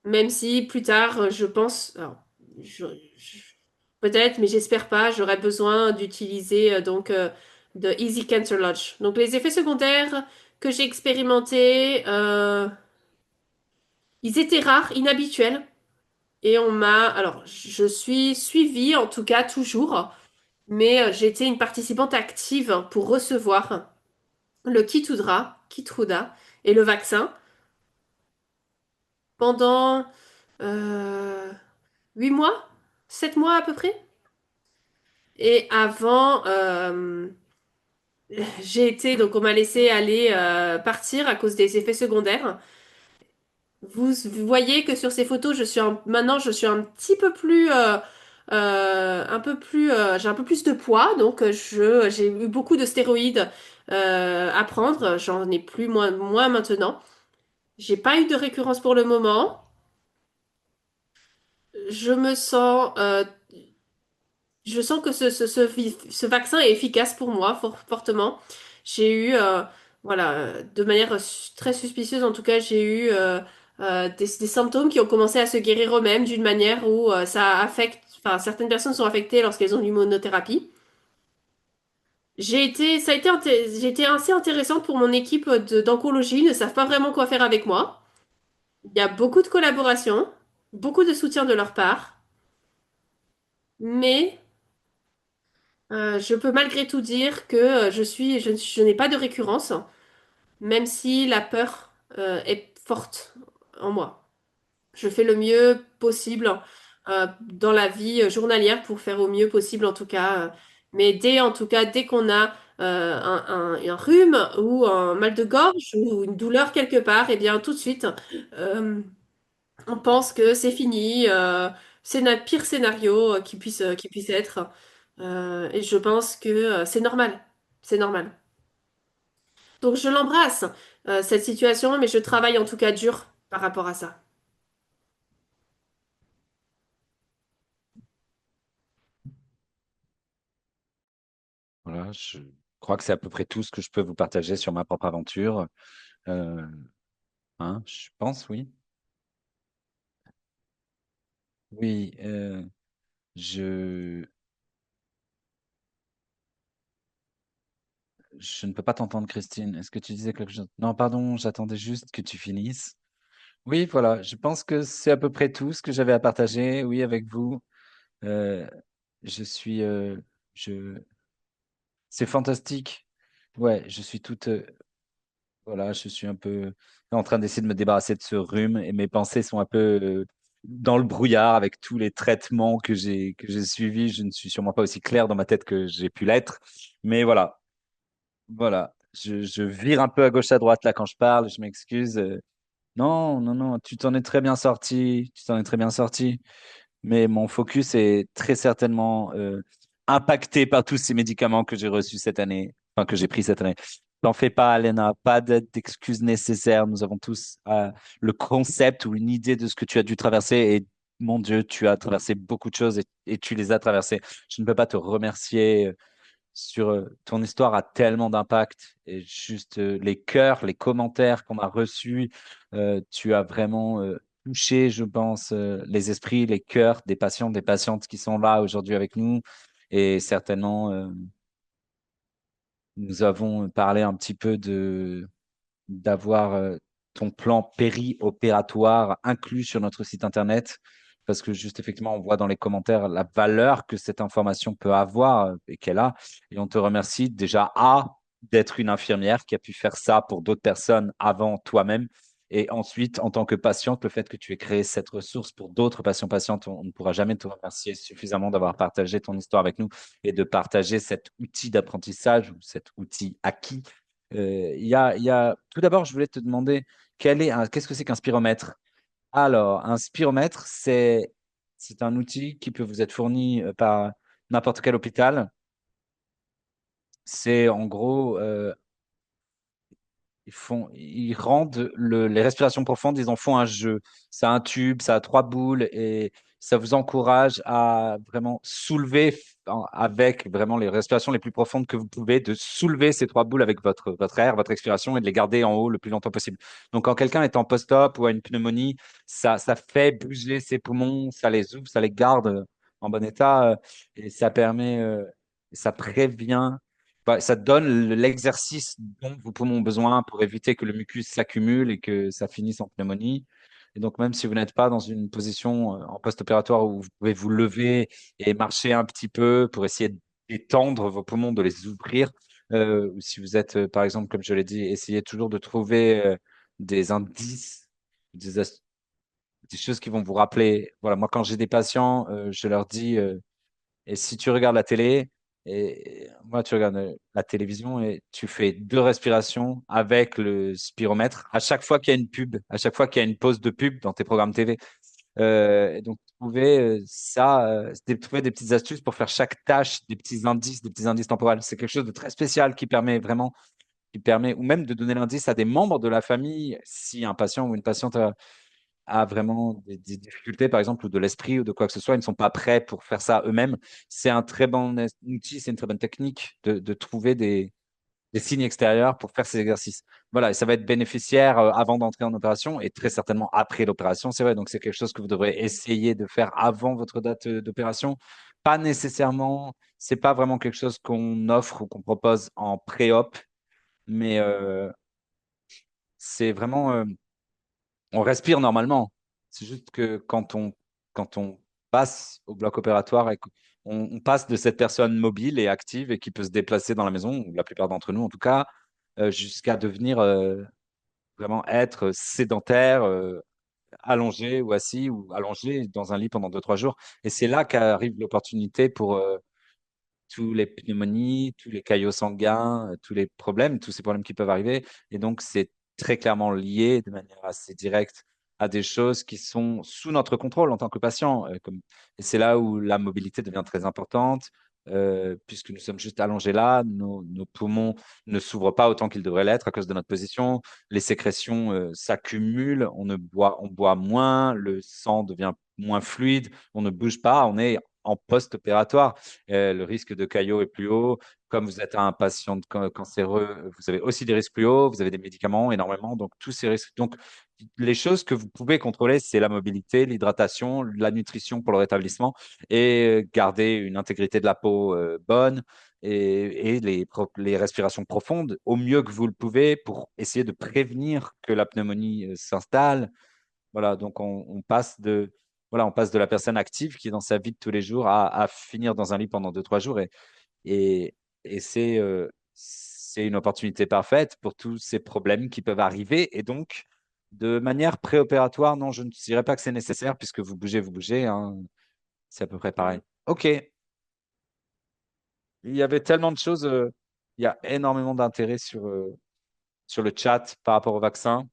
Même si plus tard, je pense, alors, je- peut-être, mais j'espère pas, j'aurais besoin d'utiliser de Easy Cancer Lodge. Donc les effets secondaires que j'ai expérimentés, ils étaient rares, inhabituels, et on m'a, alors je suis suivie en tout cas toujours, mais j'étais une participante active pour recevoir le Keytruda et le vaccin pendant euh, 8 mois, 7 mois à peu près. Et avant, j'ai été, donc on m'a laissé aller partir à cause des effets secondaires. Vous voyez que sur ces photos, maintenant je suis un petit peu plus, j'ai un peu plus de poids, donc j'ai eu beaucoup de stéroïdes à prendre. J'en ai plus moins maintenant. J'ai pas eu de récurrence pour le moment. Je me sens Je sens que ce vaccin est efficace pour moi, fortement. J'ai eu, voilà, de manière très suspicieuse, en tout cas, j'ai eu des symptômes qui ont commencé à se guérir eux-mêmes d'une manière où ça affecte, enfin, certaines personnes sont affectées lorsqu'elles ont l'immunothérapie. J'ai été assez intéressante pour mon équipe d'oncologie, ils ne savent pas vraiment quoi faire avec moi. Il y a beaucoup de collaboration, beaucoup de soutien de leur part, mais je peux malgré tout dire que je n'ai pas de récurrence, même si la peur est forte en moi. Je fais le mieux possible dans la vie journalière pour faire au mieux possible en tout cas. Mais en tout cas, dès qu'on a un rhume ou un mal de gorge ou une douleur quelque part, eh bien tout de suite, euh, on pense que c'est fini, C'est le pire scénario qui puisse être. Et je pense que c'est normal. C'est normal. Donc je l'embrasse, cette situation, mais je travaille en tout cas dur par rapport à ça. Voilà, je crois que c'est à peu près tout ce que je peux vous partager sur ma propre aventure. Euh, hein, je pense, oui. Oui, je, je ne peux pas t'entendre, Christine. Est-ce que tu disais quelque chose? Non, pardon, j'attendais juste que tu finisses. Oui, voilà, je pense que c'est à peu près tout ce que j'avais à partager, oui, avec vous. Euh, je suis, je, c'est fantastique. Ouais, je suis toute, voilà, je suis un peu en train d'essayer de me débarrasser de ce rhume et mes pensées sont un peu dans le brouillard avec tous les traitements que j'ai suivis. Je ne suis sûrement pas aussi clair dans ma tête que j'ai pu l'être, mais voilà, voilà. Je vire un peu à gauche à droite là quand je parle. Je m'excuse. Non, non, non, tu t'en es très bien sorti. Tu t'en es très bien sorti. Mais mon focus est très certainement impacté par tous ces médicaments que j'ai reçus cette année, enfin que j'ai pris cette année. T'en fais pas, Alena, pas d'excuses nécessaires. Nous avons tous le concept ou une idée de ce que tu as dû traverser et mon Dieu, tu as traversé beaucoup de choses et tu les as traversées. Je ne peux pas te remercier sur ton histoire a tellement d'impact et juste les cœurs, les commentaires qu'on a reçus, tu as vraiment touché, je pense, les esprits, les cœurs des patients, des patientes qui sont là aujourd'hui avec nous et certainement nous avons parlé un petit peu de d'avoir ton plan péri-opératoire inclus sur notre site internet. Parce que juste effectivement, on voit dans les commentaires la valeur que cette information peut avoir et qu'elle a. Et on te remercie déjà, d'être une infirmière qui a pu faire ça pour d'autres personnes avant toi-même. Et ensuite, en tant que patiente, le fait que tu aies créé cette ressource pour d'autres patients, patientes, on ne pourra jamais te remercier suffisamment d'avoir partagé ton histoire avec nous et de partager cet outil d'apprentissage ou cet outil acquis tout d'abord, je voulais te demander qu'est-ce que c'est qu'un spiromètre? Alors, un spiromètre, c'est un outil qui peut vous être fourni par n'importe quel hôpital. C'est en gros ils rendent les respirations profondes, ils en font un jeu. Ça a un tube, ça a trois boules et ça vous encourage à vraiment soulever avec vraiment les respirations les plus profondes que vous pouvez, de soulever ces trois boules avec votre air, votre expiration et de les garder en haut le plus longtemps possible. Donc, quand quelqu'un est en post-op ou a une pneumonie, ça fait bouger ses poumons, ça les ouvre, ça les garde en bon état et ça permet, ça prévient ça te donne l'exercice dont vos poumons ont besoin pour éviter que le mucus s'accumule et que ça finisse en pneumonie. Et donc, même si vous n'êtes pas dans une position en post-opératoire où vous pouvez vous lever et marcher un petit peu pour essayer d'étendre vos poumons, de les ouvrir, ou si vous êtes, par exemple, comme je l'ai dit, essayez toujours de trouver des indices, des, des choses qui vont vous rappeler. Voilà, moi, quand j'ai des patients, je leur dis et si tu regardes la télé, et moi, tu regardes la télévision et tu fais deux respirations avec le spiromètre à chaque fois qu'il y a une pub, à chaque fois qu'il y a une pause de pub dans tes programmes TV. Et donc, trouver trouver des petites astuces pour faire chaque tâche, des petits indices temporels. C'est quelque chose de très spécial qui permet vraiment, qui permet, ou même de donner l'indice à des membres de la famille si un patient ou une patiente a vraiment des difficultés, par exemple, ou de l'esprit ou de quoi que ce soit, ils ne sont pas prêts pour faire ça eux-mêmes. C'est un très bon outil, c'est une très bonne technique de trouver des signes extérieurs pour faire ces exercices. Voilà, et ça va être bénéficiaire avant d'entrer en opération et très certainement après l'opération, c'est vrai. Donc, c'est quelque chose que vous devrez essayer de faire avant votre date d'opération. Pas nécessairement, c'est pas vraiment quelque chose qu'on offre ou qu'on propose en pré-op, mais c'est vraiment on respire normalement. C'est juste que quand on passe au bloc opératoire et qu'on passe de cette personne mobile et active et qui peut se déplacer dans la maison, ou la plupart d'entre nous en tout cas, jusqu'à devenir vraiment être sédentaire, allongé ou assis ou allongé dans un lit pendant 2, 3 jours. Et c'est là qu'arrive l'opportunité pour tous les pneumonies, tous les caillots sanguins, tous ces problèmes qui peuvent arriver. Et donc, c'est très clairement lié de manière assez directe à des choses qui sont sous notre contrôle en tant que patient. Et c'est là où la mobilité devient très importante, puisque nous sommes juste allongés là, nos poumons ne s'ouvrent pas autant qu'ils devraient l'être à cause de notre position, les sécrétions s'accumulent, on boit moins, le sang devient moins fluide, on ne bouge pas, on est en post-opératoire. Le risque de caillot est plus haut. Comme vous êtes un patient cancéreux, vous avez aussi des risques plus hauts, vous avez des médicaments énormément, donc tous ces risques. Donc, les choses que vous pouvez contrôler, c'est la mobilité, l'hydratation, la nutrition pour le rétablissement et garder une intégrité de la peau bonne et les respirations profondes au mieux que vous le pouvez pour essayer de prévenir que la pneumonie s'installe. Voilà, donc on passe de la personne active qui est dans sa vie de tous les jours à finir dans un lit pendant 2, 3 jours. Et, et c'est une opportunité parfaite pour tous ces problèmes qui peuvent arriver. Et donc, de manière préopératoire, non, je ne dirais pas que c'est nécessaire puisque vous bougez, hein, c'est à peu près pareil. Mhm. OK, il y avait tellement de choses, il y a énormément d'intérêt sur le chat par rapport au vaccin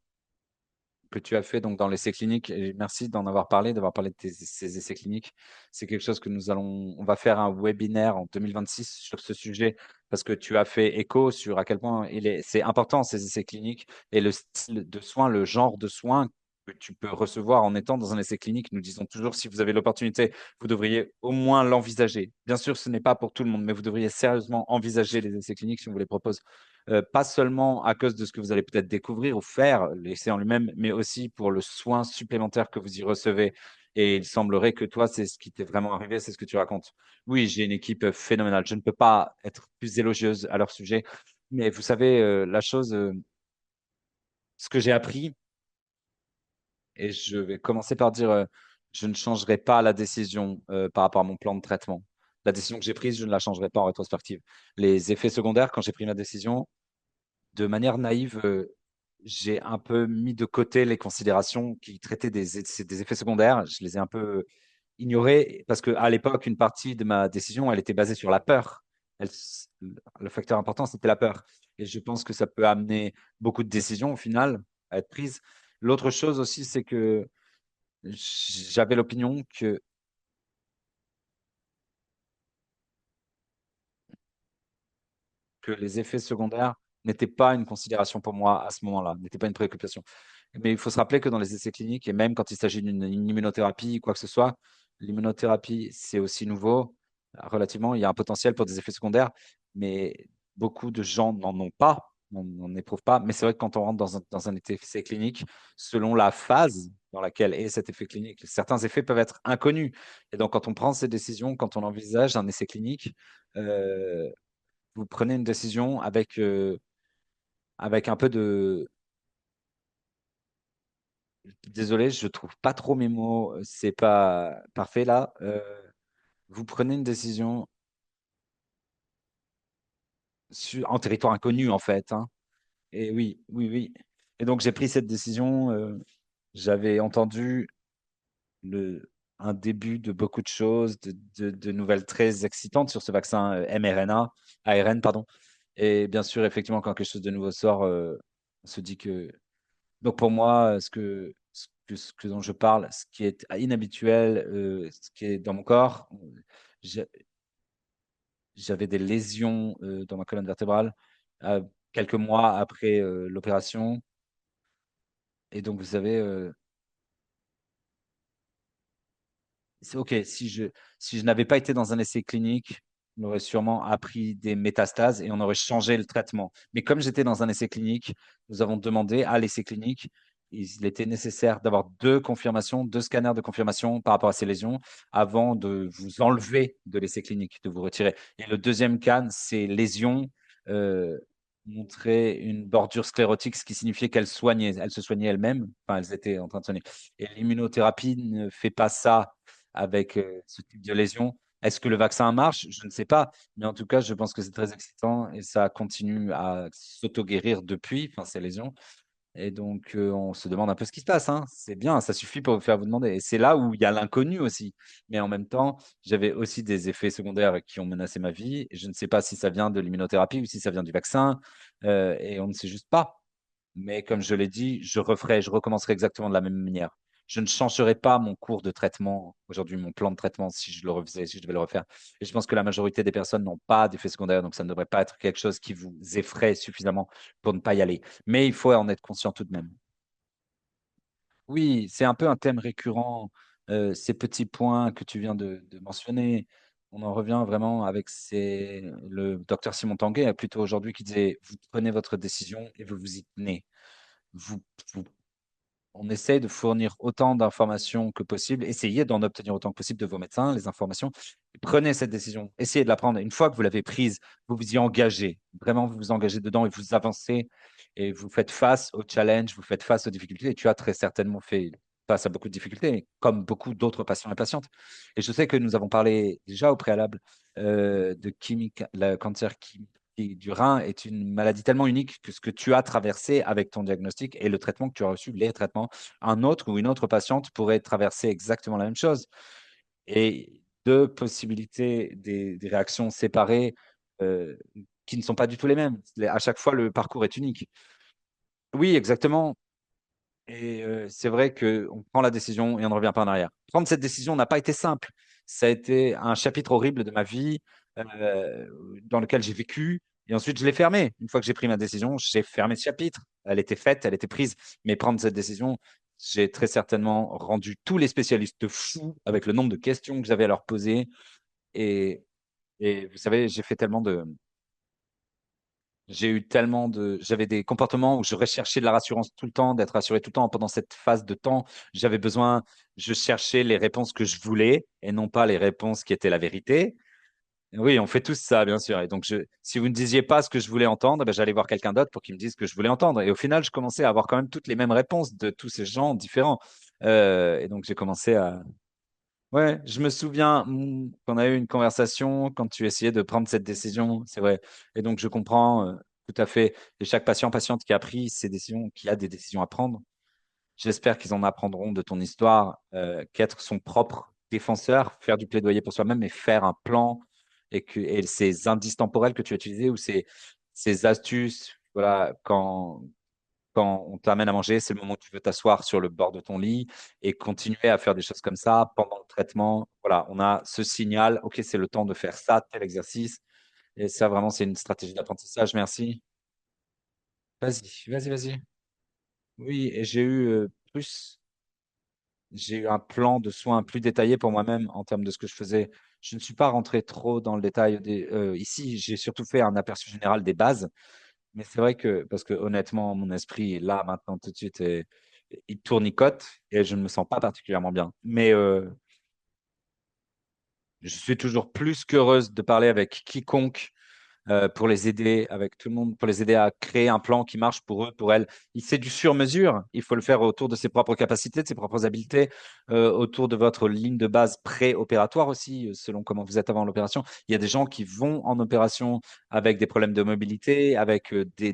que tu as fait donc dans l'essai clinique. Et merci d'en avoir parlé, d'avoir parlé de ces essais cliniques. C'est quelque chose que on va faire un webinaire en 2026 sur ce sujet parce que tu as fait écho sur à quel point c'est important ces essais cliniques et le style de soins, le genre de soins que tu peux recevoir en étant dans un essai clinique. Nous disons toujours, si vous avez l'opportunité, vous devriez au moins l'envisager. Bien sûr, ce n'est pas pour tout le monde, mais vous devriez sérieusement envisager les essais cliniques si on vous les propose pas seulement à cause de ce que vous allez peut-être découvrir ou faire, l'essai en lui-même, mais aussi pour le soin supplémentaire que vous y recevez. Et il semblerait que toi, c'est ce qui t'est vraiment arrivé, c'est ce que tu racontes. Oui, j'ai une équipe phénoménale. Je ne peux pas être plus élogieuse à leur sujet. Mais vous savez, ce que j'ai appris, et je vais commencer par dire, je ne changerai pas la décision par rapport à mon plan de traitement. La décision que j'ai prise, je ne la changerai pas en rétrospective. Les effets secondaires, quand j'ai pris ma décision, de manière naïve, j'ai un peu mis de côté les considérations qui traitaient des effets secondaires. Je les ai un peu ignorés parce qu'à l'époque, une partie de ma décision, elle était basée sur la peur. Le facteur important, c'était la peur. Et je pense que ça peut amener beaucoup de décisions au final à être prises. L'autre chose aussi, c'est que j'avais l'opinion que les effets secondaires n'étaient pas une considération pour moi à ce moment-là, n'étaient pas une préoccupation. Mais il faut se rappeler que dans les essais cliniques, et même quand il s'agit d'une immunothérapie, quoi que ce soit, l'immunothérapie, c'est aussi nouveau. Relativement, il y a un potentiel pour des effets secondaires, mais beaucoup de gens n'en ont pas, n'en éprouvent pas. Mais c'est vrai que quand on rentre dans un essai clinique, selon la phase dans laquelle est cet effet clinique, certains effets peuvent être inconnus. Et donc, quand on prend ces décisions, quand on envisage un essai clinique, euh, vous prenez une décision avec un peu de... Désolé, je trouve pas trop mes mots, c'est pas parfait là. Vous prenez une décision en territoire inconnu en fait, hein. Et oui, oui, oui. Et donc j'ai pris cette décision. J'avais entendu le, un début de beaucoup de choses, de nouvelles très excitantes sur ce vaccin mRNA, ARN, pardon. Et bien sûr, effectivement, quand quelque chose de nouveau sort, on se dit que donc pour moi, ce dont je parle, ce qui est inhabituel, ce qui est dans mon corps, j'ai- j'avais des lésions dans ma colonne vertébrale euh, quelques mois après l'opération. Et donc, vous savez, OK, si je n'avais pas été dans un essai clinique, on aurait sûrement appris des métastases et on aurait changé le traitement. Mais comme j'étais dans un essai clinique, nous avons demandé à l'essai clinique, il était nécessaire d'avoir 2 confirmations, 2 scanners de confirmation par rapport à ces lésions avant de vous enlever de l'essai clinique, de vous retirer. Et le deuxième cas, ces lésions euh, montraient une bordure sclérotique, ce qui signifiait qu'elles soignaient, elles se soignaient elles-mêmes, enfin elles étaient en train de soigner. Et l'immunothérapie ne fait pas ça avec ce type de lésion. Est-ce que le vaccin marche? Je ne sais pas. Mais en tout cas, je pense que c'est très excitant et ça continue à s'auto-guérir depuis, enfin, ces lésions. Et donc, on se demande un peu ce qui se passe, hein. C'est bien, ça suffit pour vous faire vous demander. Et c'est là où il y a l'inconnu aussi. Mais en même temps, j'avais aussi des effets secondaires qui ont menacé ma vie. Je ne sais pas si ça vient de l'immunothérapie ou si ça vient du vaccin. Et on ne sait juste pas. Mais comme je l'ai dit, je recommencerai exactement de la même manière. Je ne changerai pas mon cours de traitement, aujourd'hui, mon plan de traitement, si je le refaisais, si je devais le refaire. Et je pense que la majorité des personnes n'ont pas d'effet secondaire, donc ça ne devrait pas être quelque chose qui vous effraie suffisamment pour ne pas y aller. Mais il faut en être conscient tout de même. Oui, c'est un peu un thème récurrent, ces petits points que tu viens de mentionner. On en revient vraiment avec le docteur Simon Tanguay, plutôt aujourd'hui, qui disait, vous prenez votre décision et vous vous y tenez. Vous, vous on essaie de fournir autant d'informations que possible, essayez d'en obtenir autant que possible de vos médecins, les informations. Prenez cette décision, essayez de la prendre. Une fois que vous l'avez prise, vous vous y engagez. Vraiment, vous vous engagez dedans et vous avancez et vous faites face aux challenges, vous faites face aux difficultés. Et tu as très certainement fait face à beaucoup de difficultés, comme beaucoup d'autres patients et patientes. Et je sais que nous avons parlé déjà au préalable de chimique, le cancer du rein est une maladie tellement unique que ce que tu as traversé avec ton diagnostic et le traitement que tu as reçu, les traitements, un autre ou une autre patiente pourrait traverser exactement la même chose. Et deux possibilités, des réactions séparées euh, qui ne sont pas du tout les mêmes. À chaque fois, le parcours est unique. Oui, exactement. Et c'est vrai qu'on prend la décision et on ne revient pas en arrière. Prendre cette décision n'a pas été simple. Ça a été un chapitre horrible de ma vie euh, dans lequel j'ai vécu. Et ensuite, je l'ai fermé. Une fois que j'ai pris ma décision, j'ai fermé ce chapitre. Elle était faite, elle était prise. Mais prendre cette décision, j'ai très certainement rendu tous les spécialistes fous avec le nombre de questions que j'avais à leur poser. Et, et vous savez, j'avais des comportements où je recherchais de la rassurance tout le temps, d'être rassuré tout le temps. Pendant cette phase de temps, j'avais besoin, je cherchais les réponses que je voulais et non pas les réponses qui étaient la vérité. Oui, on fait tous ça, bien sûr. Et donc, si vous ne disiez pas ce que je voulais entendre, ben, j'allais voir quelqu'un d'autre pour qu'il me dise ce que je voulais entendre. Et au final, je commençais à avoir quand même toutes les mêmes réponses de tous ces gens différents. Et donc, j'ai commencé à, ouais, je me souviens qu'on a eu une conversation quand tu essayais de prendre cette décision, c'est vrai. Et donc, je comprends tout à fait. Et chaque patient, patiente qui a pris ces décisions, qui a des décisions à prendre, j'espère qu'ils en apprendront de ton histoire, qu'être son propre défenseur, faire du plaidoyer pour soi-même et faire un plan et ces indices temporels que tu as utilisés ou ces astuces, voilà, quand on t'amène à manger, c'est le moment où tu veux t'asseoir sur le bord de ton lit et continuer à faire des choses comme ça pendant le traitement. Voilà, on a ce signal, OK, c'est le temps de faire ça, tel exercice. Et ça, vraiment, c'est une stratégie d'apprentissage. Merci. Vas-y, vas-y, vas-y. Oui, et j'ai eu un plan de soins plus détaillé pour moi-même en termes de ce que je faisais. Je ne suis pas rentré trop dans le détail ici. J'ai surtout fait un aperçu général des bases. Mais c'est vrai que, parce que honnêtement, mon esprit, là, maintenant, tout de suite, il tournicote et je ne me sens pas particulièrement bien. Mais je suis toujours plus qu'heureuse de parler avec quiconque pour les aider, avec tout le monde, pour les aider à créer un plan qui marche pour eux, pour elles. C'est du sur-mesure. Il faut le faire autour de ses propres capacités, de ses propres habiletés, autour de votre ligne de base pré-opératoire aussi, selon comment vous êtes avant l'opération. Il y a des gens qui vont en opération avec des problèmes de mobilité, avec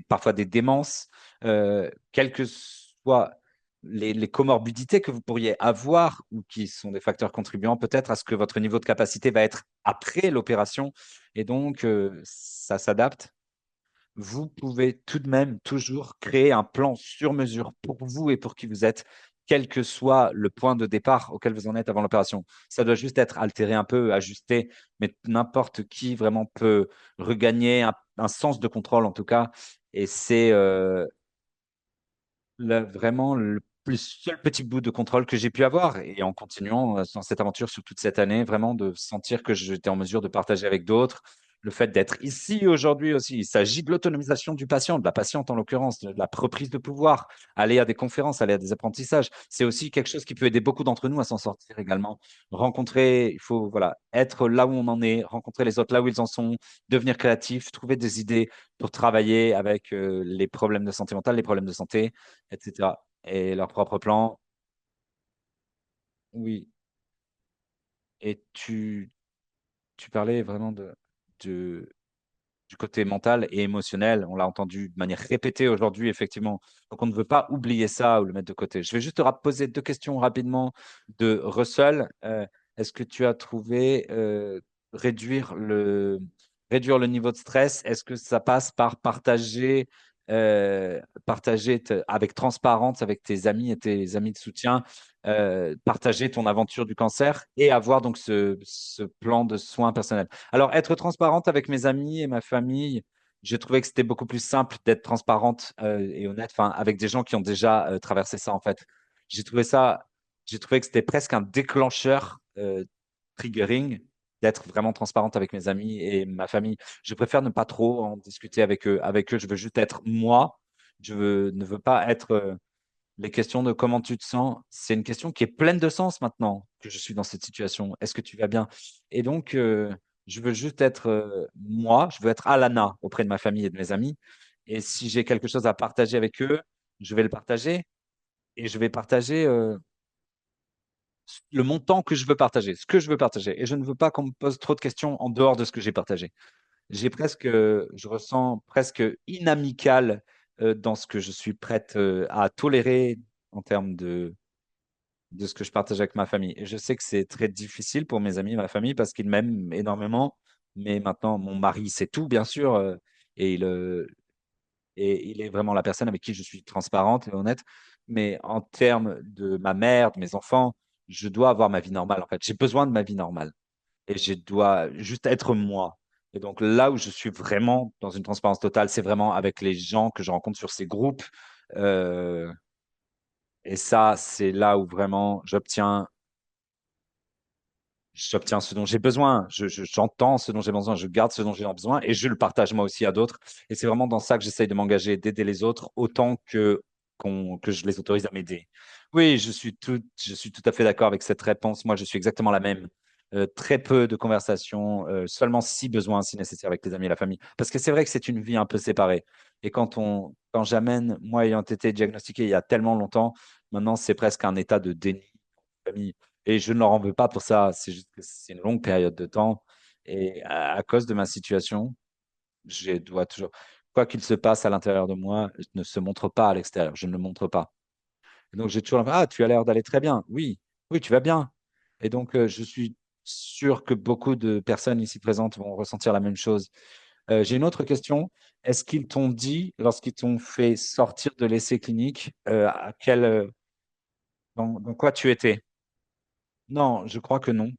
parfois des démences, quelles que soient les comorbidités que vous pourriez avoir ou qui sont des facteurs contribuants peut-être à ce que votre niveau de capacité va être après l'opération. Et donc, ça s'adapte. Vous pouvez tout de même toujours créer un plan sur mesure pour vous et pour qui vous êtes, quel que soit le point de départ auquel vous en êtes avant l'opération. Ça doit juste être altéré un peu, ajusté, mais n'importe qui vraiment peut regagner un sens de contrôle en tout cas. Et c'est vraiment le seul petit bout de contrôle que j'ai pu avoir. Et en continuant dans cette aventure sur toute cette année, vraiment de sentir que j'étais en mesure de partager avec d'autres. Le fait d'être ici aujourd'hui aussi, il s'agit de l'autonomisation du patient, de la patiente en l'occurrence, de la reprise de pouvoir, aller à des conférences, aller à des apprentissages. C'est aussi quelque chose qui peut aider beaucoup d'entre nous à s'en sortir également. Rencontrer, il faut voilà, être là où on en est, rencontrer les autres là où ils en sont, devenir créatif, trouver des idées pour travailler avec les problèmes de santé mentale, les problèmes de santé, etc. Et leur propre plan, oui. Et tu parlais vraiment de- du côté mental et émotionnel. On l'a entendu de manière répétée aujourd'hui, effectivement. Donc, on ne veut pas oublier ça ou le mettre de côté. Je vais juste te poser deux questions rapidement de Russell. Est-ce que tu as trouvé réduire le niveau de stress? Est-ce que ça passe par partager partager avec transparence avec tes amis et tes amis de soutien, partager ton aventure du cancer et avoir donc ce plan de soins personnels. Alors, être transparente avec mes amis et ma famille, j'ai trouvé que c'était beaucoup plus simple d'être transparente et honnête, enfin, avec des gens qui ont déjà traversé ça, en fait. J'ai trouvé ça, j'ai trouvé que c'était presque un déclencheur triggering d'être vraiment transparente avec mes amis et ma famille. Je préfère ne pas trop en discuter avec eux. Avec eux, je veux juste être moi. Ne veux pas être les questions de comment tu te sens. C'est une question qui est pleine de sens maintenant que je suis dans cette situation. Est-ce que tu vas bien? Et donc, je veux juste être moi. Je veux être Alana auprès de ma famille et de mes amis. Et si j'ai quelque chose à partager avec eux, je vais le partager et je vais partager le montant que je veux partager, ce que je veux partager. Et je ne veux pas qu'on me pose trop de questions en dehors de ce que j'ai partagé. Je ressens presque inamical dans ce que je suis prête à tolérer en termes de ce que je partage avec ma famille. Et je sais que c'est très difficile pour mes amis et ma famille parce qu'ils m'aiment énormément. Mais maintenant, mon mari sait tout, bien sûr, et il est vraiment la personne avec qui je suis transparente et honnête. Mais en termes de ma mère, de mes enfants, je dois avoir ma vie normale, en fait. J'ai besoin de ma vie normale et je dois juste être moi. Et donc là où je suis vraiment dans une transparence totale, c'est vraiment avec les gens que je rencontre sur ces groupes. Euh, et ça, c'est là où vraiment j'obtiens ce dont j'ai besoin. J'entends ce dont j'ai besoin, je garde ce dont j'ai besoin et je le partage moi aussi à d'autres. Et c'est vraiment dans ça que j'essaye de m'engager, d'aider les autres autant que je les autorise à m'aider. Oui, je suis tout à fait d'accord avec cette réponse. Moi, je suis exactement la même. Très peu de conversations, seulement si besoin, si nécessaire avec les amis et la famille. Parce que c'est vrai que c'est une vie un peu séparée. Et quand j'amène, moi ayant été diagnostiqué il y a tellement longtemps, maintenant c'est presque un état de déni de famille. Et je ne leur en veux pas pour ça. C'est juste que c'est une longue période de temps. Et à cause de ma situation, je dois toujours, quoi qu'il se passe à l'intérieur de moi, je ne se montre pas à l'extérieur. Je ne le montre pas. Et donc, j'ai toujours l'impression, ah, tu as l'air d'aller très bien. Oui, oui, tu vas bien. Et donc, je suis sûr que beaucoup de personnes ici présentes vont ressentir la même chose. J'ai une autre question. Est-ce qu'ils t'ont dit, lorsqu'ils t'ont fait sortir de l'essai clinique, dans quoi tu étais? Non, je crois que non.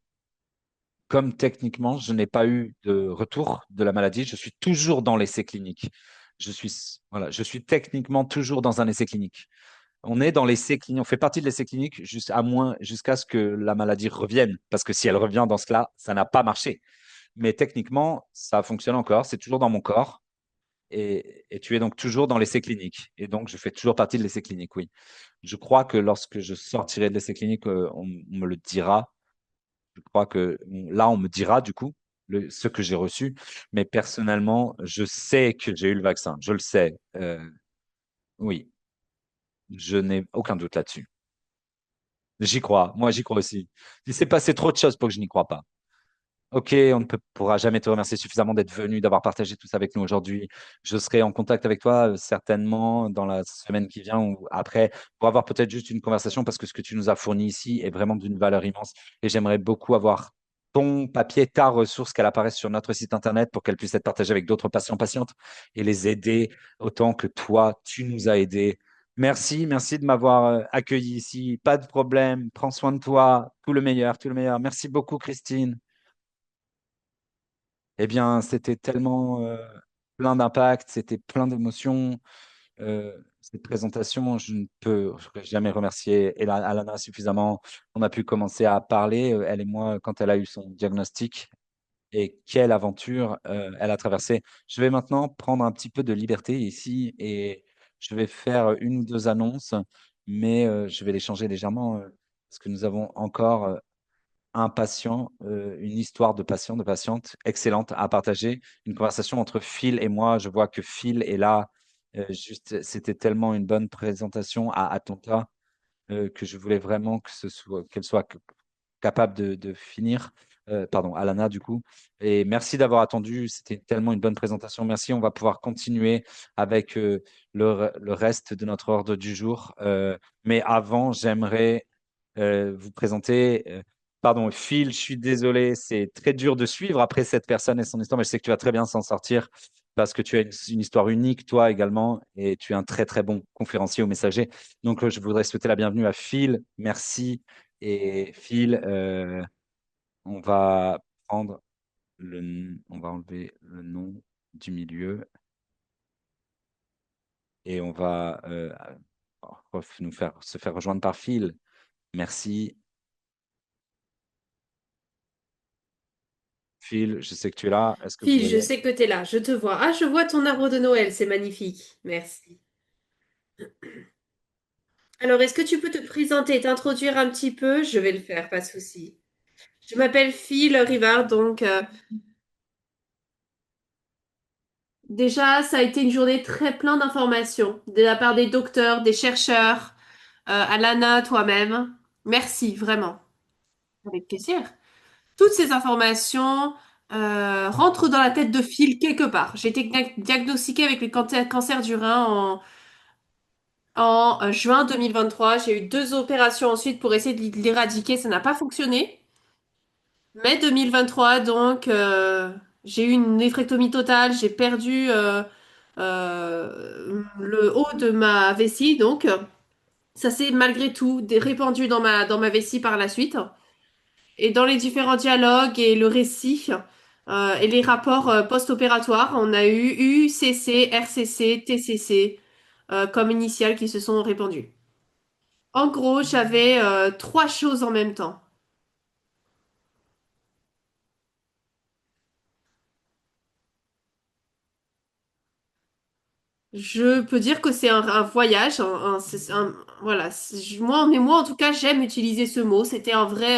Comme techniquement, je n'ai pas eu de retour de la maladie, je suis toujours dans l'essai clinique. Voilà, je suis techniquement toujours dans un essai clinique. On est dans l'essai clinique, on fait partie de l'essai clinique jusqu'à ce que la maladie revienne. Parce que si elle revient dans ce cas, ça n'a pas marché. Mais techniquement, ça fonctionne encore, c'est toujours dans mon corps. Et tu es donc toujours dans l'essai clinique. Et donc, je fais toujours partie de l'essai clinique, oui. Je crois que lorsque je sortirai de l'essai clinique, on me le dira. Je crois que là, on me dira du coup ce que j'ai reçu. Mais personnellement, je sais que j'ai eu le vaccin. Je le sais. Oui, je n'ai aucun doute là-dessus. J'y crois. Moi, j'y crois aussi. Il s'est passé trop de choses pour que je n'y croie pas. Ok, on ne pourra jamais te remercier suffisamment d'être venu, d'avoir partagé tout ça avec nous aujourd'hui. Je serai en contact avec toi certainement dans la semaine qui vient ou après pour avoir peut-être juste une conversation parce que ce que tu nous as fourni ici est vraiment d'une valeur immense et j'aimerais beaucoup avoir ton papier, ta ressource, qu'elle apparaisse sur notre site internet pour qu'elle puisse être partagée avec d'autres patients, patientes et les aider autant que toi, tu nous as aidés. Merci, merci de m'avoir accueilli ici. Pas de problème. Prends soin de toi. Tout le meilleur, tout le meilleur. Merci beaucoup, Christine. Eh bien, c'était tellement plein d'impact, c'était plein d'émotions. Cette présentation, je ne pourrais jamais remercier Alana suffisamment. On a pu commencer à parler, elle et moi, quand elle a eu son diagnostic. Et quelle aventure elle a traversée. Je vais maintenant prendre un petit peu de liberté ici et je vais faire une ou deux annonces, mais je vais les changer légèrement parce que nous avons encore un patient, une histoire de patient, de patiente excellente à partager, une conversation entre Phil et moi. Je vois que Phil est là. Juste, c'était tellement une bonne présentation à Atlanta que je voulais vraiment qu'elle soit capable de finir. Pardon, Alana, du coup. Et merci d'avoir attendu. C'était tellement une bonne présentation. Merci. On va pouvoir continuer avec le reste de notre ordre du jour. Mais avant, j'aimerais vous présenter. Pardon, Phil, je suis désolé. C'est très dur de suivre après cette personne et son histoire, mais je sais que tu vas très bien s'en sortir. parce que tu as une histoire unique, toi également, et tu es un très très bon conférencier ou messager. Donc, je voudrais souhaiter la bienvenue à Phil. Merci. Et Phil, on va prendre on va enlever le nom du milieu et on va se faire rejoindre par Phil. Merci. Phil, je sais que tu es là. Est-ce que vous Phil, je pourriez... sais que tu es là, je te vois. Ah, je vois ton arbre de Noël, c'est magnifique. Merci. Alors, est-ce que tu peux te présenter, t'introduire un petit peu? Je vais le faire, pas de souci. Je m'appelle Phil Rivard, donc déjà, ça a été une journée très pleine d'informations de la part des docteurs, des chercheurs, Alana, toi-même. Merci, vraiment. Avec plaisir. Toutes ces informations rentrent dans la tête de Phil quelque part. J'ai été diagnostiquée avec le cancer du rein en juin 2023. J'ai eu deux opérations ensuite pour essayer de l'éradiquer. Ça n'a pas fonctionné. Mai 2023, donc, j'ai eu une néphrectomie totale. J'ai perdu le haut de ma vessie. Donc, ça s'est malgré tout répandu dans ma vessie par la suite. Et dans les différents dialogues et le récit et les rapports post-opératoires, on a eu UCC, RCC, TCC comme initiales qui se sont répandues. En gros, j'avais trois choses en même temps. Je peux dire que c'est un voyage, voilà. Moi, en tout cas, j'aime utiliser ce mot. C'était un vrai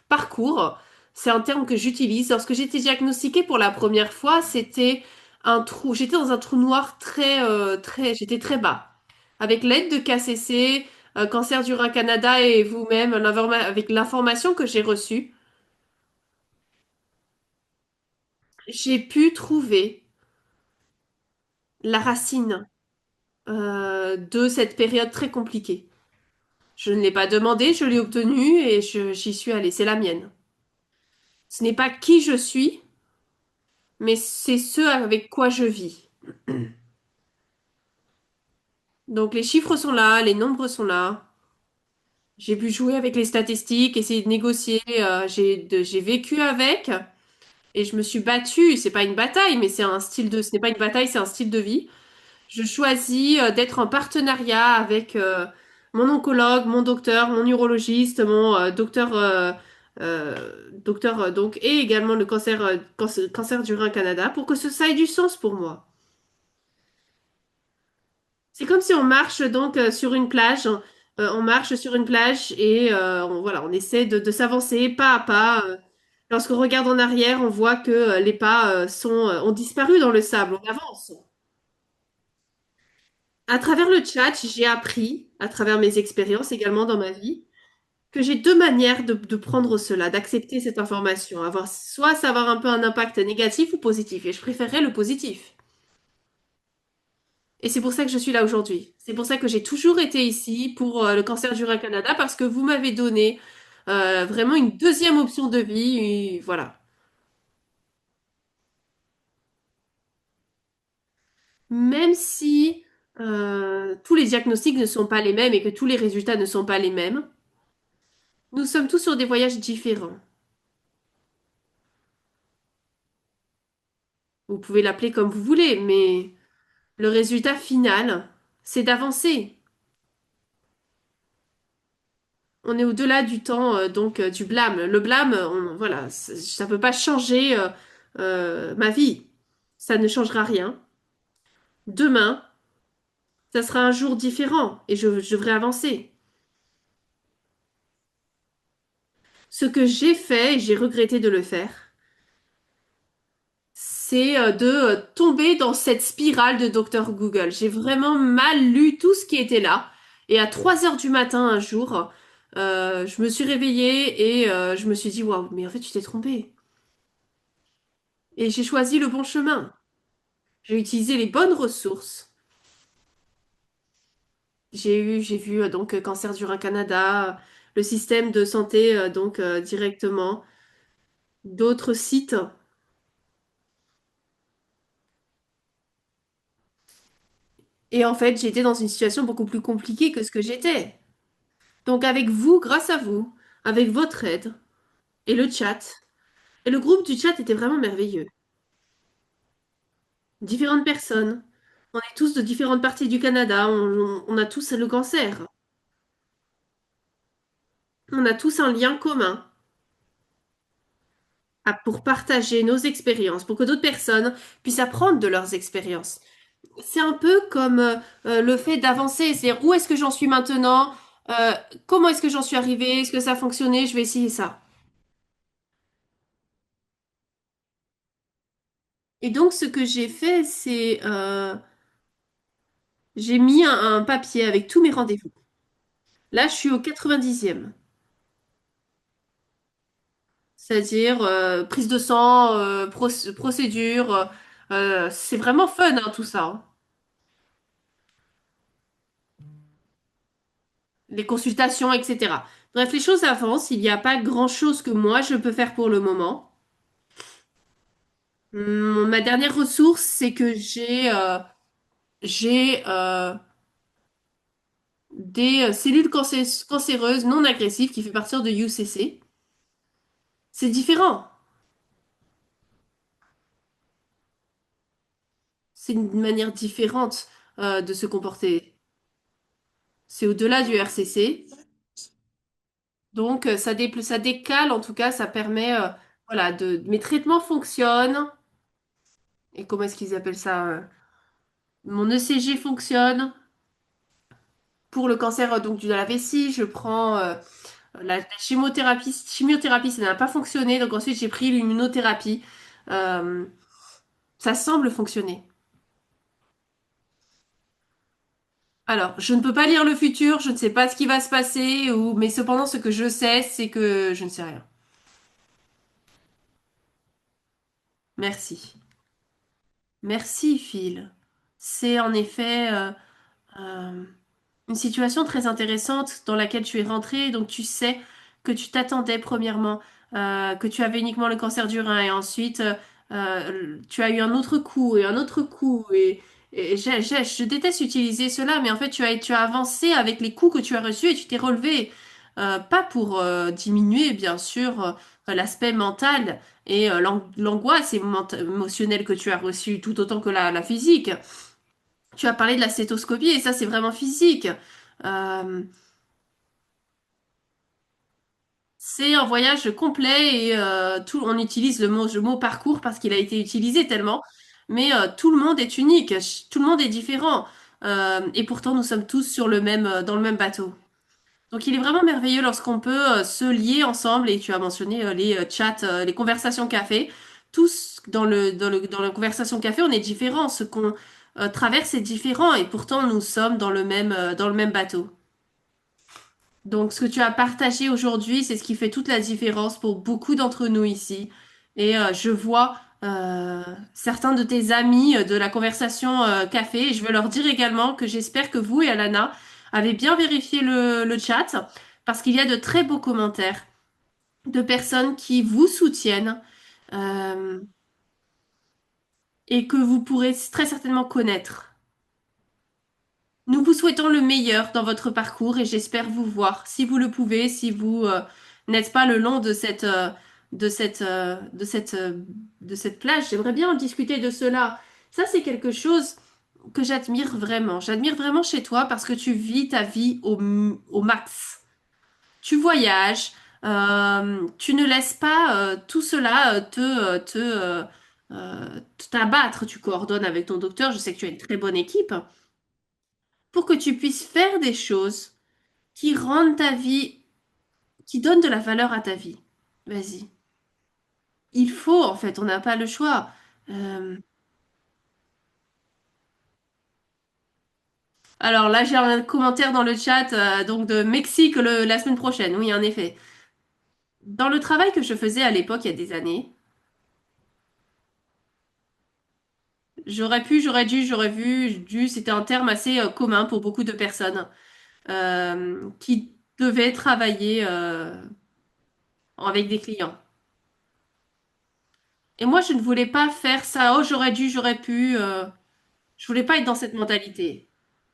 parcours. C'est un terme que j'utilise. Lorsque j'ai été diagnostiquée pour la première fois, c'était un trou. J'étais dans un trou noir j'étais très bas. Avec l'aide de KCC, Cancer du Rein Canada et vous-même, avec l'information que j'ai reçue, j'ai pu trouver la racine de cette période très compliquée. Je ne l'ai pas demandé, je l'ai obtenu et j'y suis allée. C'est la mienne. Ce n'est pas qui je suis, mais c'est ce avec quoi je vis. Donc les chiffres sont là, les nombres sont là. J'ai pu jouer avec les statistiques, essayer de négocier. J'ai vécu avec et je me suis battue. C'est pas une bataille, mais ce n'est pas une bataille, c'est un style de vie. Je choisis d'être en partenariat avec mon oncologue, mon docteur, mon urologiste, mon docteur donc et également le cancer du rein Canada pour que ça ait du sens pour moi. C'est comme si on marche donc sur une plage. On marche sur une plage et voilà, on essaie de s'avancer pas à pas. Lorsqu'on regarde en arrière, on voit que les pas ont disparu dans le sable. On avance. À travers le chat, j'ai appris, à travers mes expériences également dans ma vie, que j'ai deux manières de prendre cela, d'accepter cette information. Soit ça va avoir un peu un impact négatif ou positif. Et je préférerais le positif. Et c'est pour ça que je suis là aujourd'hui. C'est pour ça que j'ai toujours été ici pour le cancer du rein Canada, parce que vous m'avez donné vraiment une deuxième option de vie. Et voilà. Même si tous les diagnostics ne sont pas les mêmes et que tous les résultats ne sont pas les mêmes, nous sommes tous sur des voyages différents. Vous pouvez l'appeler comme vous voulez, mais le résultat final, c'est d'avancer. On est au-delà du temps, du blâme. Le blâme, voilà, ça peut pas changer ma vie. Ça ne changera rien. Demain, ça sera un jour différent et je devrai avancer. Ce que j'ai fait, et j'ai regretté de le faire, c'est de tomber dans cette spirale de Docteur Google. J'ai vraiment mal lu tout ce qui était là. Et à 3 heures du matin, un jour, je me suis réveillée et je me suis dit, waouh, mais en fait, tu t'es trompée. Et j'ai choisi le bon chemin. J'ai utilisé les bonnes ressources. J'ai vu Cancer du Rein Canada, le système de santé directement, d'autres sites. Et en fait, j'étais dans une situation beaucoup plus compliquée que ce que j'étais. Donc avec vous, grâce à vous, avec votre aide et le chat, et le groupe du chat était vraiment merveilleux. Différentes personnes. On est tous de différentes parties du Canada. On a tous le cancer. On a tous un lien commun pour partager nos expériences, pour que d'autres personnes puissent apprendre de leurs expériences. C'est un peu comme le fait d'avancer, c'est-à-dire où est-ce que j'en suis maintenant, euh, comment est-ce que j'en suis arrivée, est-ce que ça a fonctionné, je vais essayer ça. Et donc ce que j'ai fait, c'est j'ai mis un papier avec tous mes rendez-vous. Là, je suis au 90e. C'est-à-dire prise de sang, procédure. C'est vraiment fun, hein, tout ça, hein. Les consultations, etc. Bref, les choses avancent. Il n'y a pas grand-chose que moi je peux faire pour le moment. Ma dernière ressource, c'est que j'ai des cellules cancéreuses non agressives qui fait partir de UCC. C'est différent. C'est une manière différente de se comporter. C'est au-delà du RCC. Donc, ça décale, en tout cas, ça permet, voilà, mes traitements fonctionnent. Et comment est-ce qu'ils appellent ça? Mon ECG fonctionne. Pour le cancer donc, de la vessie, je prends la chimiothérapie, ça n'a pas fonctionné. Donc, ensuite, j'ai pris l'immunothérapie. Euh, Ça semble fonctionner. Alors, je ne peux pas lire le futur, je ne sais pas ce qui va se passer, mais cependant, ce que je sais, c'est que je ne sais rien. Merci. Merci, Phil. C'est en effet euh, une situation très intéressante dans laquelle tu es rentré. Donc, tu sais que tu t'attendais premièrement, que tu avais uniquement le cancer du rein et ensuite tu as eu un autre coup et un autre coup. Et je déteste utiliser cela, mais en fait, tu as avancé avec les coups que tu as reçus et tu t'es relevé. Pas pour diminuer, bien sûr, l'aspect mental et l'angoisse émotionnelle que tu as reçue, tout autant que la physique. Tu as parlé de la stéthoscopie et ça, c'est vraiment physique. Euh, c'est un voyage complet et on utilise le mot parcours parce qu'il a été utilisé tellement, mais tout le monde est unique, tout le monde est différent. Et pourtant, nous sommes tous sur dans le même bateau. Donc, il est vraiment merveilleux lorsqu'on peut se lier ensemble et tu as mentionné les chats, les conversations café. Tous dans la conversation café, on est différents. Ce qu'on traverse est différent et pourtant, nous sommes dans le même bateau. Donc, ce que tu as partagé aujourd'hui, c'est ce qui fait toute la différence pour beaucoup d'entre nous ici. Et je vois certains de tes amis de la conversation café. Et je veux leur dire également que j'espère que vous et Alana avez bien vérifié le chat parce qu'il y a de très beaux commentaires de personnes qui vous soutiennent euh, et que vous pourrez très certainement connaître. Nous vous souhaitons le meilleur dans votre parcours et j'espère vous voir, si vous le pouvez, si vous n'êtes pas le long de cette, euh, de cette, euh, de cette plage. J'aimerais bien en discuter de cela. Ça, c'est quelque chose que j'admire vraiment. J'admire vraiment chez toi parce que tu vis ta vie au max. Tu voyages, tu ne laisses pas tout cela t'abattre. Tu coordonnes avec ton docteur. Je sais que tu as une très bonne équipe pour que tu puisses faire des choses qui rendent ta vie, qui donnent de la valeur à ta vie. Vas-y. Il faut, en fait, on n'a pas le choix. Euh, alors là, j'ai un commentaire dans le chat, donc de Mexique la semaine prochaine. Oui, en effet. Dans le travail que je faisais à l'époque, il y a des années, j'aurais dû, c'était un terme assez commun pour beaucoup de personnes qui devaient travailler avec des clients. Et moi, je ne voulais pas faire ça. Oh, j'aurais dû, j'aurais pu. Je voulais pas être dans cette mentalité.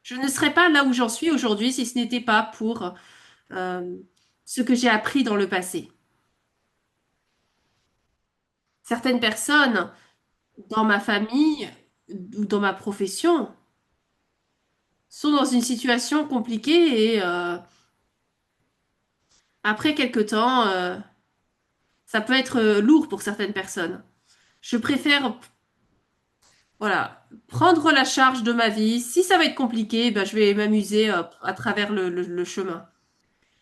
Je ne serais pas là où j'en suis aujourd'hui si ce n'était pas pour euh, ce que j'ai appris dans le passé. Certaines personnes dans ma famille ou dans ma profession sont dans une situation compliquée et après quelque temps, ça peut être lourd pour certaines personnes. Je préfère, voilà, prendre la charge de ma vie. Si ça va être compliqué, ben, je vais m'amuser à travers le chemin.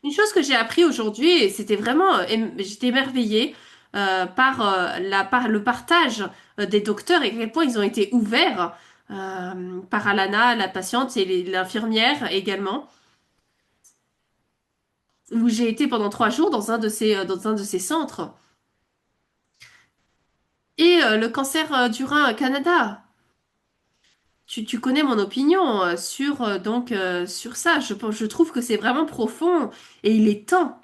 Une chose que j'ai appris aujourd'hui, et c'était vraiment, j'étais émerveillée par le partage des docteurs et à quel point ils ont été ouverts par Alana, la patiente et l'infirmière également, où j'ai été pendant 3 jours dans un de ces centres. Et le cancer du rein au Canada. Tu connais mon opinion sur ça. Je trouve que c'est vraiment profond et il est temps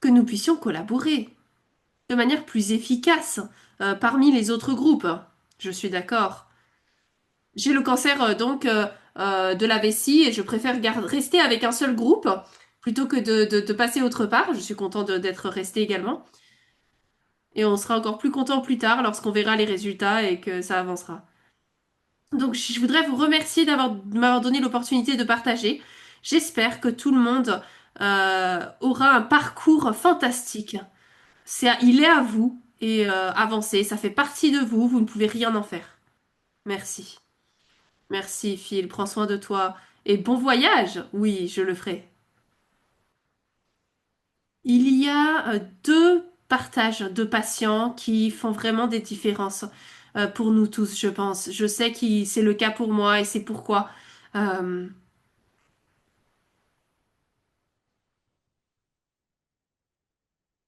que nous puissions collaborer de manière plus efficace parmi les autres groupes. Je suis d'accord. J'ai le cancer de la vessie et je préfère rester avec un seul groupe plutôt que de passer autre part. Je suis contente d'être restée également. Et on sera encore plus content plus tard lorsqu'on verra les résultats et que ça avancera. Donc, je voudrais vous remercier de m'avoir donné l'opportunité de partager. J'espère que tout le monde aura un parcours fantastique. Il est à vous et avancez. Ça fait partie de vous. Vous ne pouvez rien en faire. Merci. Merci, Phil. Prends soin de toi. Et bon voyage. Oui, je le ferai. Il y a deux partages de patients qui font vraiment des différences pour nous tous, je pense. Je sais que c'est le cas pour moi et c'est pourquoi. euh,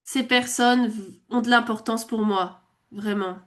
Ces personnes ont de l'importance pour moi, vraiment.